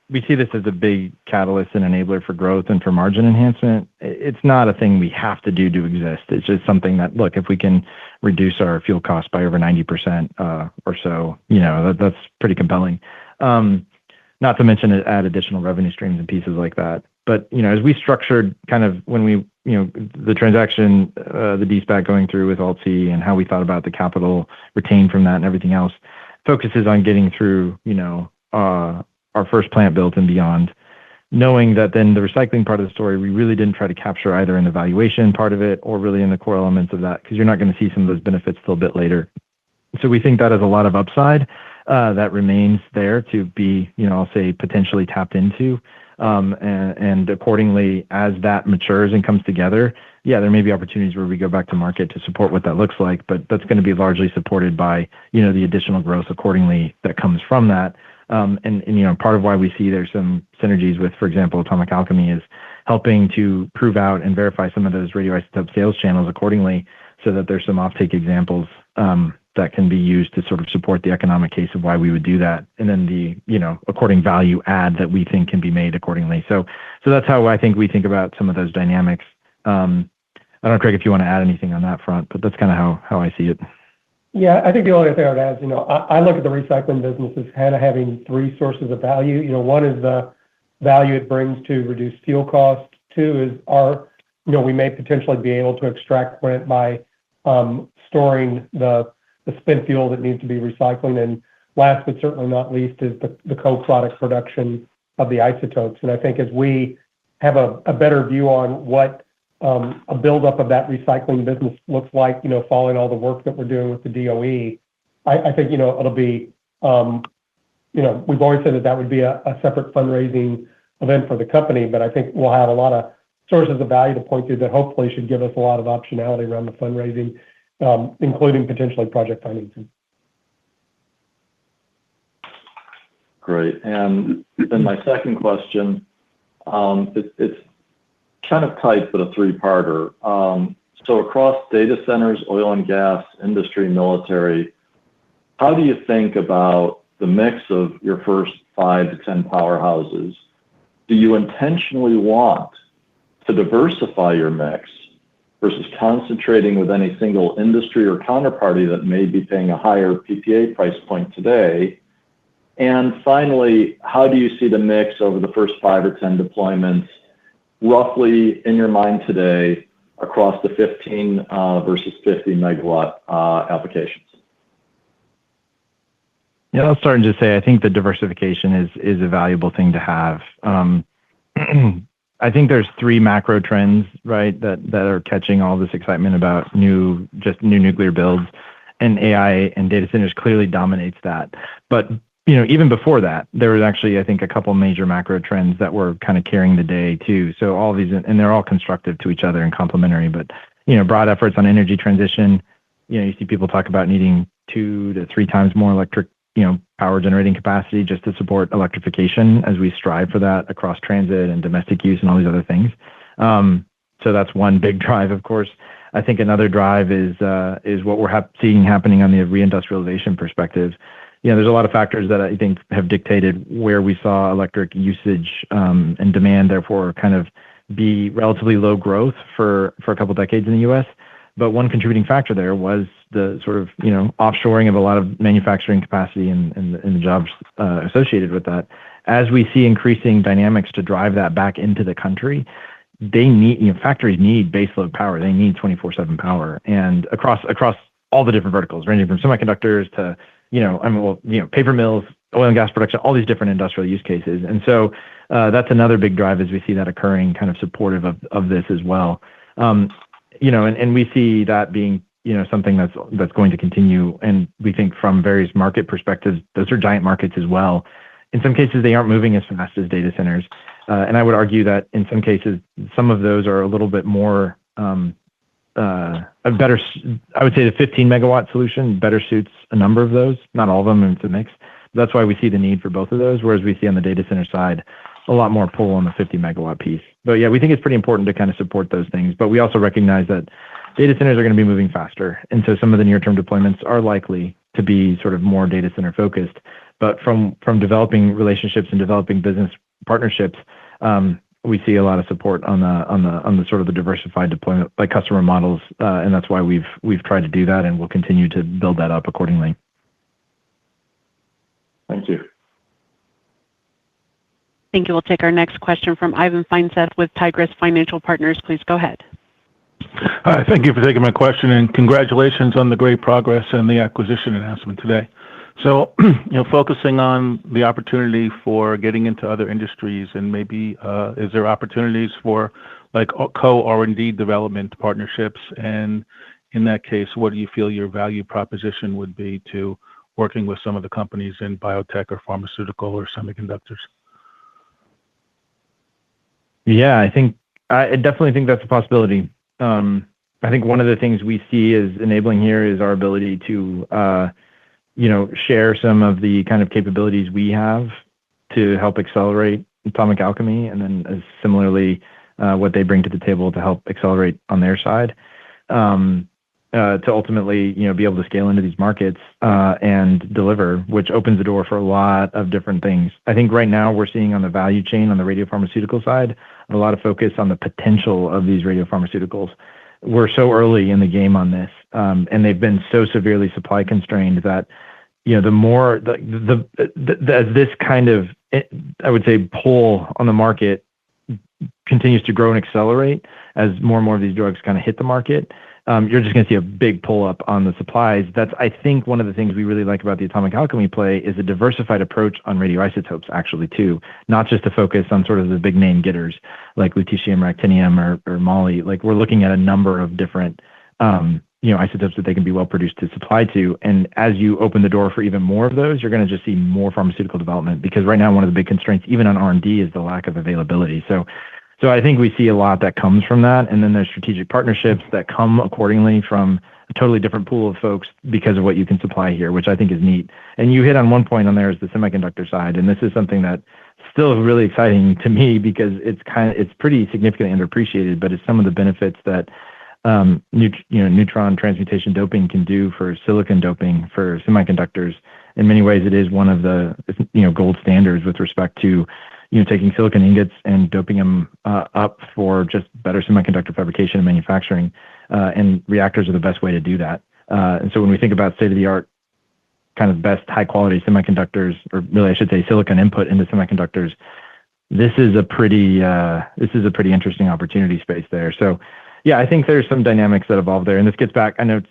we see this as a big catalyst and enabler for growth and for margin enhancement. It's not a thing we have to do to exist. It's just something that, look, if we can reduce our fuel costs by over 90% or so, that's pretty compelling. Not to mention add additional revenue streams and pieces like that. But, as we structured kind of when we, the transaction, the de-SPAC going through with AltC and how we thought about the capital retained from that and everything else, focuses on getting through, our first plant built and beyond, knowing that then the recycling part of the story, we really didn't try to capture either in the valuation part of it or really in the core elements of that, because you're not going to see some of those benefits till a bit later. So we think that has a lot of upside that remains there to be, I'll say, potentially tapped into. And accordingly, as that matures and comes together, there may be opportunities where we go back to market to support what that looks like, but that's going to be largely supported by, the additional growth accordingly that comes from that. And part of why we see there's some synergies with, for example, Atomic Alchemy is helping to prove out and verify some of those radioisotope sales channels accordingly, so that there's some offtake examples that can be used to sort of support the economic case of why we would do that, and then the according value add that we think can be made accordingly. So that's how I think we think about some of those dynamics. I don't know, Craig, if you want to add anything on that front, but that's kind of how I see it. Yeah, I think the only thing I would add is, I look at the recycling business as kind of having three sources of value. One is the value it brings to reduce fuel costs. Two is we may potentially be able to extract rent by storing the spent fuel that needs to be recycling. And last but certainly not least is the co-product production of the isotopes. And I think as we have a better view on what a buildup of that recycling business looks like, following all the work that we're doing with the DOE, I think, it'll be, we've always said that would be a separate fundraising event for the company, but I think we'll have a lot of sources of value to point to that hopefully should give us a lot of optionality around the fundraising, including potentially project financing. Great. And then my second question, it's kind of tight, but a three-parter. So across data centers, oil and gas, industry, military, how do you think about the mix of your first 5 to 10 powerhouses? Do you intentionally want to diversify your mix versus concentrating with any single industry or counterparty that may be paying a higher PPA price point today? And finally, how do you see the mix over the first 5 or 10 deployments roughly in your mind today across the 15 versus 50 megawatt applications? Yeah, I'll start and just say I think the diversification is a valuable thing to have. I think there's 3 macro trends, right, that are catching all this excitement about new nuclear builds, and AI and data centers clearly dominates that. But even before that, there was actually, I think, a couple major macro trends that were kind of carrying the day too. So all these, and they're all constructive to each other and complementary. But broad efforts on energy transition. You see people talk about needing 2 to 3 times more electric power generating capacity just to support electrification as we strive for that across transit and domestic use and all these other things. So that's one big drive, of course. I think another drive is what we're seeing happening on the reindustrialization perspective. there's a lot of factors that I think have dictated where we saw electric usage and demand, therefore, kind of be relatively low growth for a couple decades in the U.S. But one contributing factor there was the sort of, offshoring of a lot of manufacturing capacity and the jobs associated with that. As we see increasing dynamics to drive that back into the country, they need, factories need baseload power. They need 24/7 power, and across all the different verticals, ranging from semiconductors to, paper mills, oil and gas production, all these different industrial use cases. And so that's another big drive as we see that occurring, kind of supportive of this as well. And we see that being, something that's going to continue. And we think from various market perspectives, those are giant markets as well. In some cases, they aren't moving as fast as data centers. And I would argue that in some cases, some of those are a little bit more, a better, I would say the 15 megawatt solution better suits a number of those, not all of them, it's a mix. That's why we see the need for both of those, whereas we see on the data center side, a lot more pull on the 50 megawatt piece. But yeah, we think it's pretty important to kind of support those things. But we also recognize that data centers are going to be moving faster. And so some of the near-term deployments are likely to be sort of more data center focused. But from developing relationships and developing business partnerships, we see a lot of support on the sort of the diversified deployment like customer models, and that's why we've tried to do that, and we'll continue to build that up accordingly. Thank you. Thank you. We'll take our next question from Ivan Feinseth with Tigris Financial Partners. Please go ahead. Hi, thank you for taking my question, and congratulations on the great progress and the acquisition announcement today. So, focusing on the opportunity for getting into other industries, and maybe is there opportunities for like co-R&D development partnerships? And in that case, what do you feel your value proposition would be to working with some of the companies in biotech or pharmaceutical or semiconductors? Yeah, I definitely think that's a possibility. I think one of the things we see as enabling here is our ability to, share some of the kind of capabilities we have to help accelerate Atomic Alchemy, and then similarly, what they bring to the table to help accelerate on their side, to ultimately, be able to scale into these markets and deliver, which opens the door for a lot of different things. I think right now we're seeing on the value chain on the radiopharmaceutical side a lot of focus on the potential of these radiopharmaceuticals. We're so early in the game on this, and they've been so severely supply constrained that, the more as this kind of, I would say, pull on the market continues to grow and accelerate as more and more of these drugs kind of hit the market, you're just going to see a big pull up on the supplies. That's, I think, one of the things we really like about the Atomic Alchemy play is a diversified approach on radioisotopes, actually, too. Not just to focus on sort of the big name getters like lutetium, actinium, or moly. Like, we're looking at a number of different, isotopes that they can be well produced to supply to. And as you open the door for even more of those, you're going to just see more pharmaceutical development, because right now one of the big constraints, even on R&D, is the lack of availability. So I think we see a lot that comes from that. And then there's strategic partnerships that come accordingly from a totally different pool of folks because of what you can supply here, which I think is neat. And you hit on one point on there is the semiconductor side. And this is something that still is really exciting to me because it's pretty significantly underappreciated, but it's some of the benefits that neutron transmutation doping can do for silicon doping for semiconductors. In many ways, it is one of the gold standards with respect to taking silicon ingots and doping them up for just better semiconductor fabrication and manufacturing. And reactors are the best way to do that. And so when we think about state-of-the-art, kind of best high-quality semiconductors, or really I should say silicon input into semiconductors, this is a pretty interesting opportunity space there. So yeah, I think there's some dynamics that evolve there. And this gets back, I know it's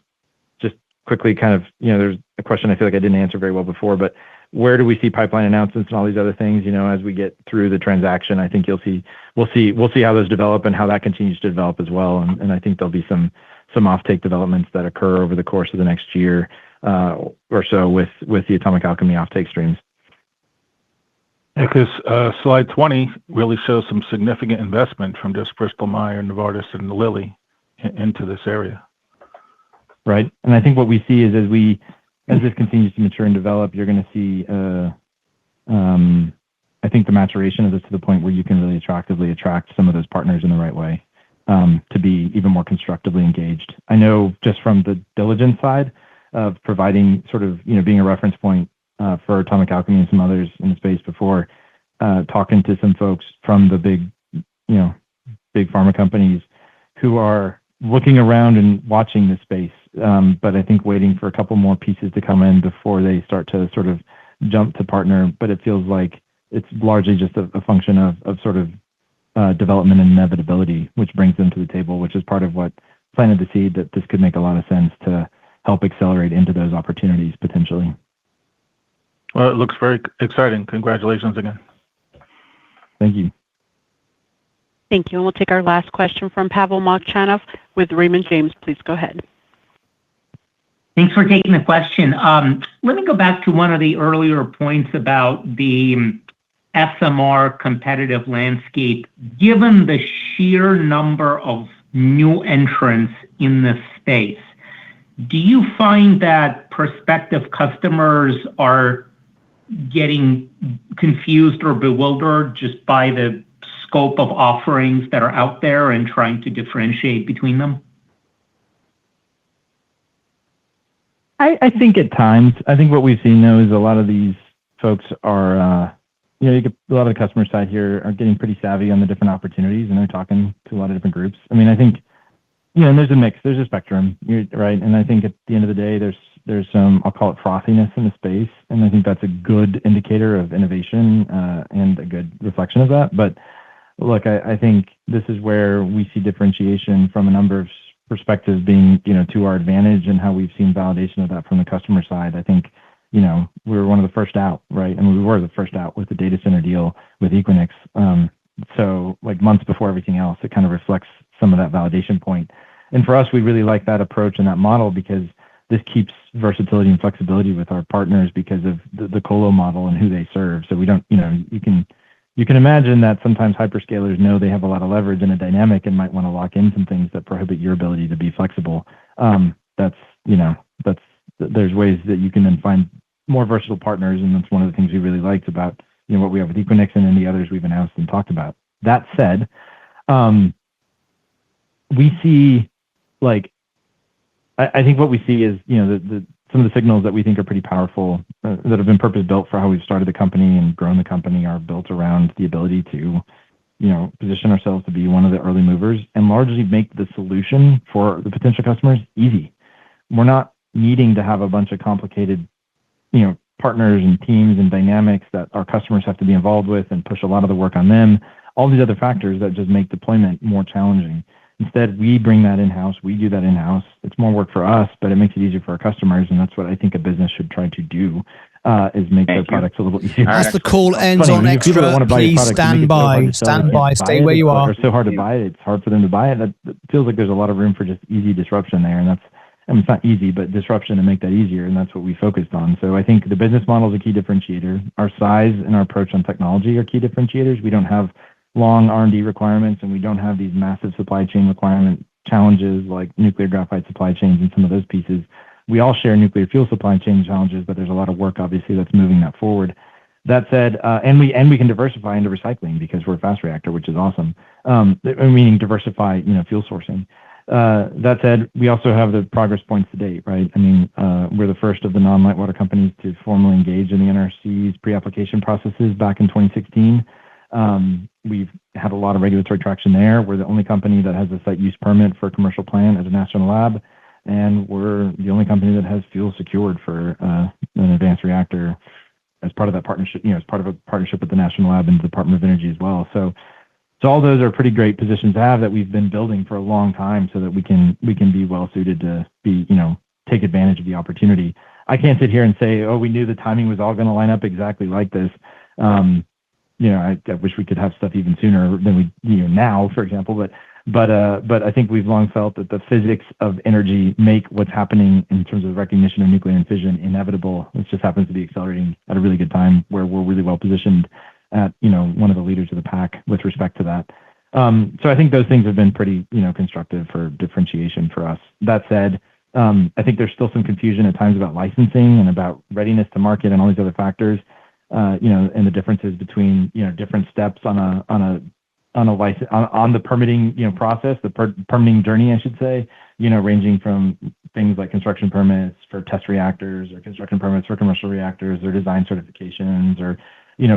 just quickly kind of, there's a question I feel like I didn't answer very well before, but where do we see pipeline announcements and all these other things, as we get through the transaction? I think we'll see how those develop and how that continues to develop as well. And I think there'll be some offtake developments that occur over the course of the next year or so with the Atomic Alchemy offtake streams. Yeah, because slide 20 really shows some significant investment from just Bristol Myers, Novartis, and Lilly into this area. Right. And I think what we see is as this continues to mature and develop, you're going to see, I think, the maturation of this to the point where you can really attractively attract some of those partners in the right way to be even more constructively engaged. I know just from the diligence side of providing sort of, being a reference point for Atomic Alchemy and some others in the space before, talking to some folks from the big pharma companies who are looking around and watching the space. But I think waiting for a couple more pieces to come in before they start to sort of jump to partner. But it feels like it's largely just a function of sort of development and inevitability, which brings them to the table, which is part of what planted the seed that this could make a lot of sense to help accelerate into those opportunities potentially. Well, it looks very exciting. Congratulations again. Thank you. Thank you. And we'll take our last question from Pavel Molchanov with Raymond James. Please go ahead. Thanks for taking the question. Let me go back to one of the earlier points about the SMR competitive landscape. Given the sheer number of new entrants in this space, do you find that prospective customers are getting confused or bewildered just by the scope of offerings that are out there and trying to differentiate between them? I think at times, I think what we've seen though is a lot of these folks are, you get a lot of the customer side here are getting pretty savvy on the different opportunities and they're talking to a lot of different groups. I mean, I think, and there's a mix, there's a spectrum, right? And I think at the end of the day, there's some, I'll call it frothiness in the space. And I think that's a good indicator of innovation and a good reflection of that. But look, I think this is where we see differentiation from a number of perspectives being, to our advantage and how we've seen validation of that from the customer side. I think, we were one of the first out, right? And we were the first out with the data center deal with Equinix. So like months before everything else, it kind of reflects some of that validation point. And for us, we really like that approach and that model because this keeps versatility and flexibility with our partners because of the colo model and who they serve. So we don't, you can imagine that sometimes hyperscalers know they have a lot of leverage in a dynamic and might want to lock in some things that prohibit your ability to be flexible. There's ways that you can then find more versatile partners, and that's one of the things we really liked about what we have with Equinix and any others we've announced and talked about. That said, we see I think what we see is some of the signals that we think are pretty powerful that have been purpose built for how we've started the company and grown the company are built around the ability to position ourselves to be one of the early movers and largely make the solution for the potential customers easy. We're not needing to have a bunch of complicated partners and teams and dynamics that our customers have to be involved with and push a lot of the work on them. All these other factors that just make deployment more challenging. Instead, we bring that in-house. We do that in-house. It's more work for us, but it makes it easier for our customers, and that's what I think a business should try to do, is make their products a little easier. As the call ends on Extra, please stand by. Stand by. Stay where you are. It's so hard to buy it. It's hard for them to buy it. It feels like there's a lot of room for just easy disruption there, and it's not easy, but disruption to make that easier, and that's what we focused on. So I think the business model is a key differentiator. Our size and our approach on technology are key differentiators. We don't have long R&D requirements, and we don't have these massive supply chain requirement challenges like nuclear graphite supply chains and some of those pieces. We all share nuclear fuel supply chain challenges, but there's a lot of work obviously that's moving that forward. That said, and we can diversify into recycling because we're a fast reactor, which is awesome. Meaning diversify, fuel sourcing. That said, we also have the progress points to date, right? I mean, we're the first of the non-light water companies to formally engage in the NRC's pre-application processes back in 2016. We've had a lot of regulatory traction there. We're the only company that has a site use permit for a commercial plant at a national lab, and we're the only company that has fuel secured for an advanced reactor as part of that partnership, as part of a partnership with the national lab and the Department of Energy as well. So all those are pretty great positions to have that we've been building for a long time so that we can be well suited to be, take advantage of the opportunity. I can't sit here and say, oh, we knew the timing was all going to line up exactly like this. I wish we could have stuff even sooner than we now, for example. But I think we've long felt that the physics of energy make what's happening in terms of recognition of nuclear and fission inevitable. It just happens to be accelerating at a really good time where we're really well positioned at one of the leaders of the pack with respect to that. So I think those things have been pretty constructive for differentiation for us. That said, I think there's still some confusion at times about licensing and about readiness to market and all these other factors. And the differences between different steps on a on the permitting, process, the permitting journey, I should say, ranging from things like construction permits for test reactors or construction permits for commercial reactors or design certifications or,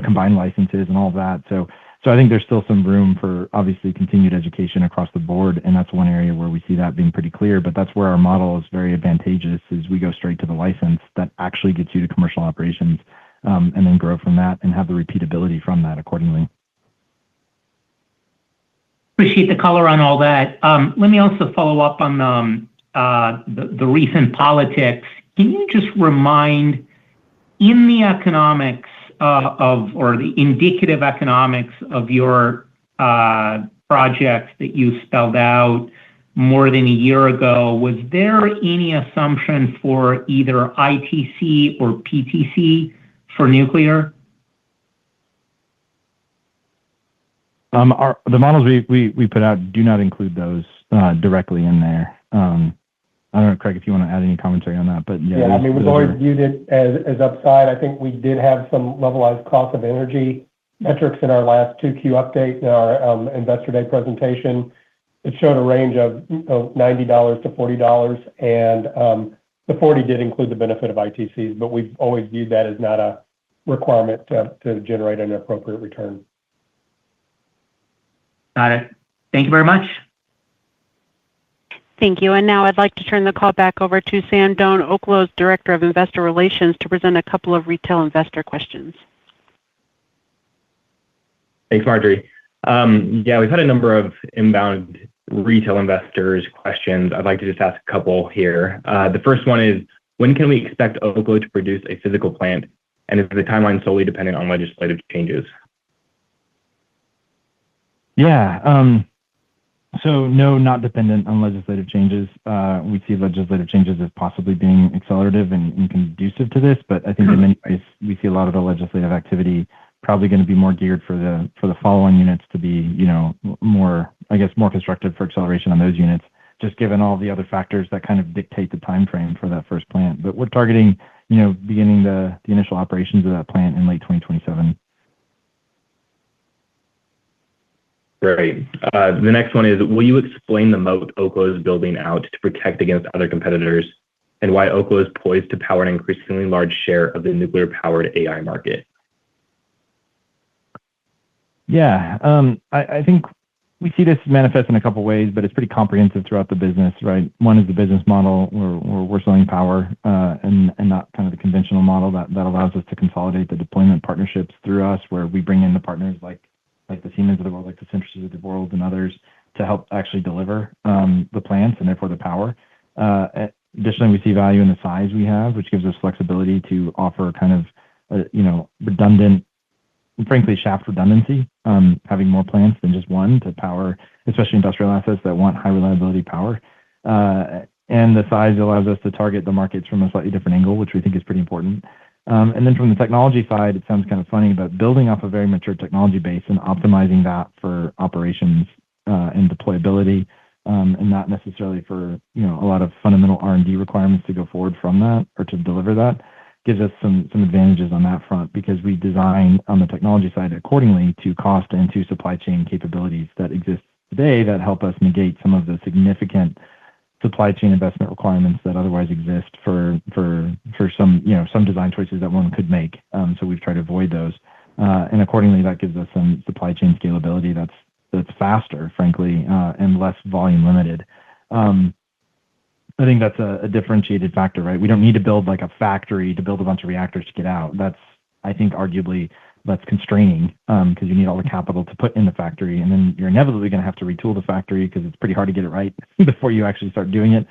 combined licenses and all of that. So I think there's still some room for obviously continued education across the board, and that's one area where we see that being pretty clear. But that's where our model is very advantageous, is we go straight to the license that actually gets you to commercial operations, and then grow from that and have the repeatability from that accordingly. Appreciate the color on all that. Let me also follow up on the recent politics. Can you just remind, in the economics or the indicative economics of your projects that you spelled out more than a year ago, was there any assumption for either ITC or PTC for nuclear? The models we put out do not include those directly in there. I don't know, Craig, if you want to add any commentary on that, but yeah. Yeah, we've always viewed it as upside. I think we did have some levelized cost of energy metrics in our last 2Q update in our Investor Day presentation. It showed a range of $90 to $40, and the 40 did include the benefit of ITCs, but we've always viewed that as not a requirement to generate an appropriate return. Got it. Thank you very much. Thank you. And now I'd like to turn the call back over to Sam Doane, Oklo's Director of Investor Relations, to present a couple of retail investor questions. Thanks, Marjorie. We've had a number of inbound retail investors questions. I'd like to just ask a couple here. The first one is, when can we expect Oklo to produce a physical plant, and is the timeline solely dependent on legislative changes? Yeah. So no, not dependent on legislative changes. We see legislative changes as possibly being accelerative and conducive to this, but I think in many ways we see a lot of the legislative activity probably going to be more geared for the follow-on units to be, more constructive for acceleration on those units, just given all the other factors that kind of dictate the time frame for that first plant. But we're targeting, beginning the initial operations of that plant in late 2027. Great. The next one is, will you explain the moat Oklo is building out to protect against other competitors, and why Oklo is poised to power an increasingly large share of the nuclear-powered AI market? Yeah. I think we see this manifest in a couple ways, but it's pretty comprehensive throughout the business, right? One is the business model where we're selling power, and not kind of the conventional model that allows us to consolidate the deployment partnerships through us, where we bring in the partners like the Siemens of the world, like the Centrises of the world and others, to help actually deliver the plants and therefore the power. Additionally, we see value in the size we have, which gives us flexibility to offer kind of, redundant, frankly, shaft redundancy, having more plants than just one to power, especially industrial assets that want high reliability power. And the size allows us to target the markets from a slightly different angle, which we think is pretty important. And then from the technology side, it sounds kind of funny, but building off a very mature technology base and optimizing that for operations and deployability, and not necessarily for a lot of fundamental R&D requirements to go forward from that or to deliver that, gives us some advantages on that front, because we design on the technology side accordingly to cost and to supply chain capabilities that exist today that help us negate some of the significant supply chain investment requirements that otherwise exist for some design choices that one could make. So we've tried to avoid those, and accordingly that gives us some supply chain scalability that's faster, frankly, and less volume limited. I think that's a differentiated factor, right? We don't need to build like a factory to build a bunch of reactors to get out. That's, I think, arguably that's constraining, because you need all the capital to put in the factory, and then you're inevitably going to have to retool the factory because it's pretty hard to get it right before you actually start doing it.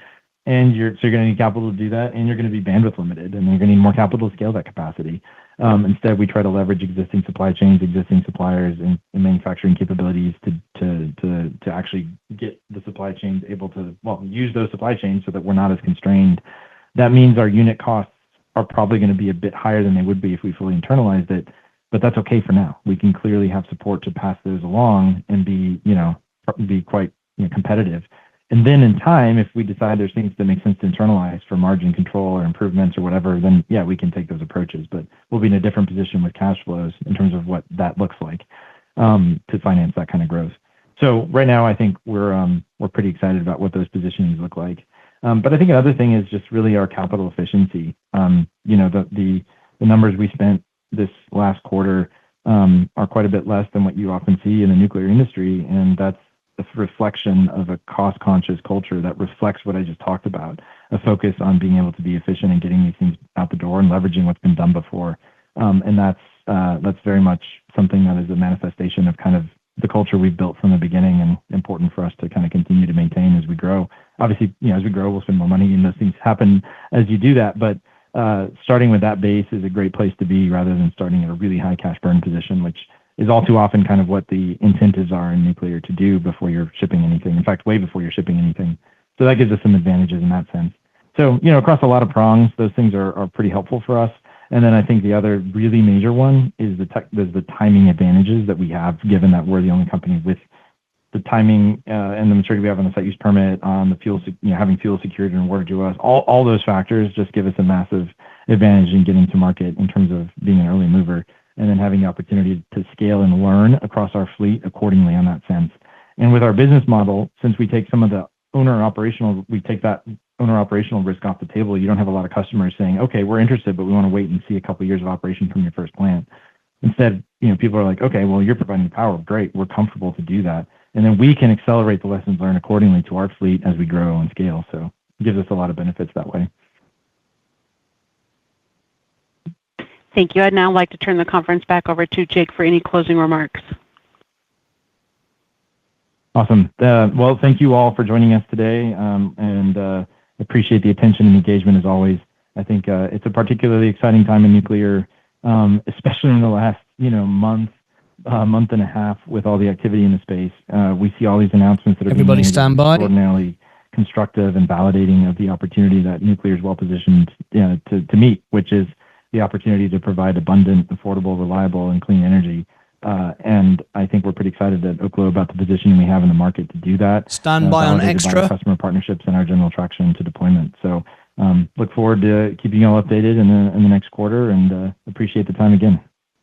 And you're going to need capital to do that, and you're going to be bandwidth limited, and you're going to need more capital to scale that capacity. Instead, we try to leverage existing supply chains, existing suppliers, and manufacturing capabilities to actually get the supply chains able to, use those supply chains so that we're not as constrained. That means our unit costs are probably going to be a bit higher than they would be if we fully internalized it, but that's okay for now. We can clearly have support to pass those along and be quite competitive. And then in time, if we decide there's things that make sense to internalize for margin control or improvements or whatever, then yeah, we can take those approaches. But we'll be in a different position with cash flows in terms of what that looks like. to finance that kind of growth. So right now, I think we're pretty excited about what those positions look like. But I think another thing is just really our capital efficiency. The numbers we spent this last quarter are quite a bit less than what you often see in the nuclear industry, and that's a reflection of a cost-conscious culture that reflects what I just talked about, a focus on being able to be efficient and getting these things out the door and leveraging what's been done before. And that's very much something that is a manifestation of kind of the culture we've built from the beginning and important for us to kind of continue to maintain as we grow. Obviously, as we grow, we'll spend more money and those things happen as you do that. But starting with that base is a great place to be rather than starting at a really high cash burn position, which is all too often kind of what the incentives are in nuclear to do before you're shipping anything. In fact, way before you're shipping anything. So that gives us some advantages in that sense. So, across a lot of prongs, those things are pretty helpful for us. And then I think the other really major one is the timing advantages that we have, given that we're the only company with the timing and the maturity we have on the site use permit, on the fuel, having fuel secured and awarded to us. All those factors just give us a massive advantage in getting to market in terms of being an early mover, and then having the opportunity to scale and learn across our fleet accordingly on that sense. And with our business model, since we take some of the we take that owner operational risk off the table, you don't have a lot of customers saying, okay, we're interested, but we want to wait and see a couple of years of operation from your first plant. Instead, people are like, okay, well, you're providing the power. Great. We're comfortable to do that. And then we can accelerate the lessons learned accordingly to our fleet as we grow and scale. So it gives us a lot of benefits that way. Thank you. I'd now like to turn the conference back over to Jake for any closing remarks. Awesome. Well, thank you all for joining us today, and appreciate the attention and engagement as always. I think it's a particularly exciting time in nuclear, especially in the last month and a half with all the activity in the space. We see all these announcements that are Everybody being made stand by. Extraordinarily constructive and validating of the opportunity that nuclear is well positioned to meet, which is the opportunity to provide abundant, affordable, reliable, and clean energy. And I think we're pretty excited at Oklo about the position we have in the market to do that. Stand by on validated by extra. our customer partnerships and our general traction to deployment. So look forward to keeping you all updated in the next quarter, and appreciate the time again.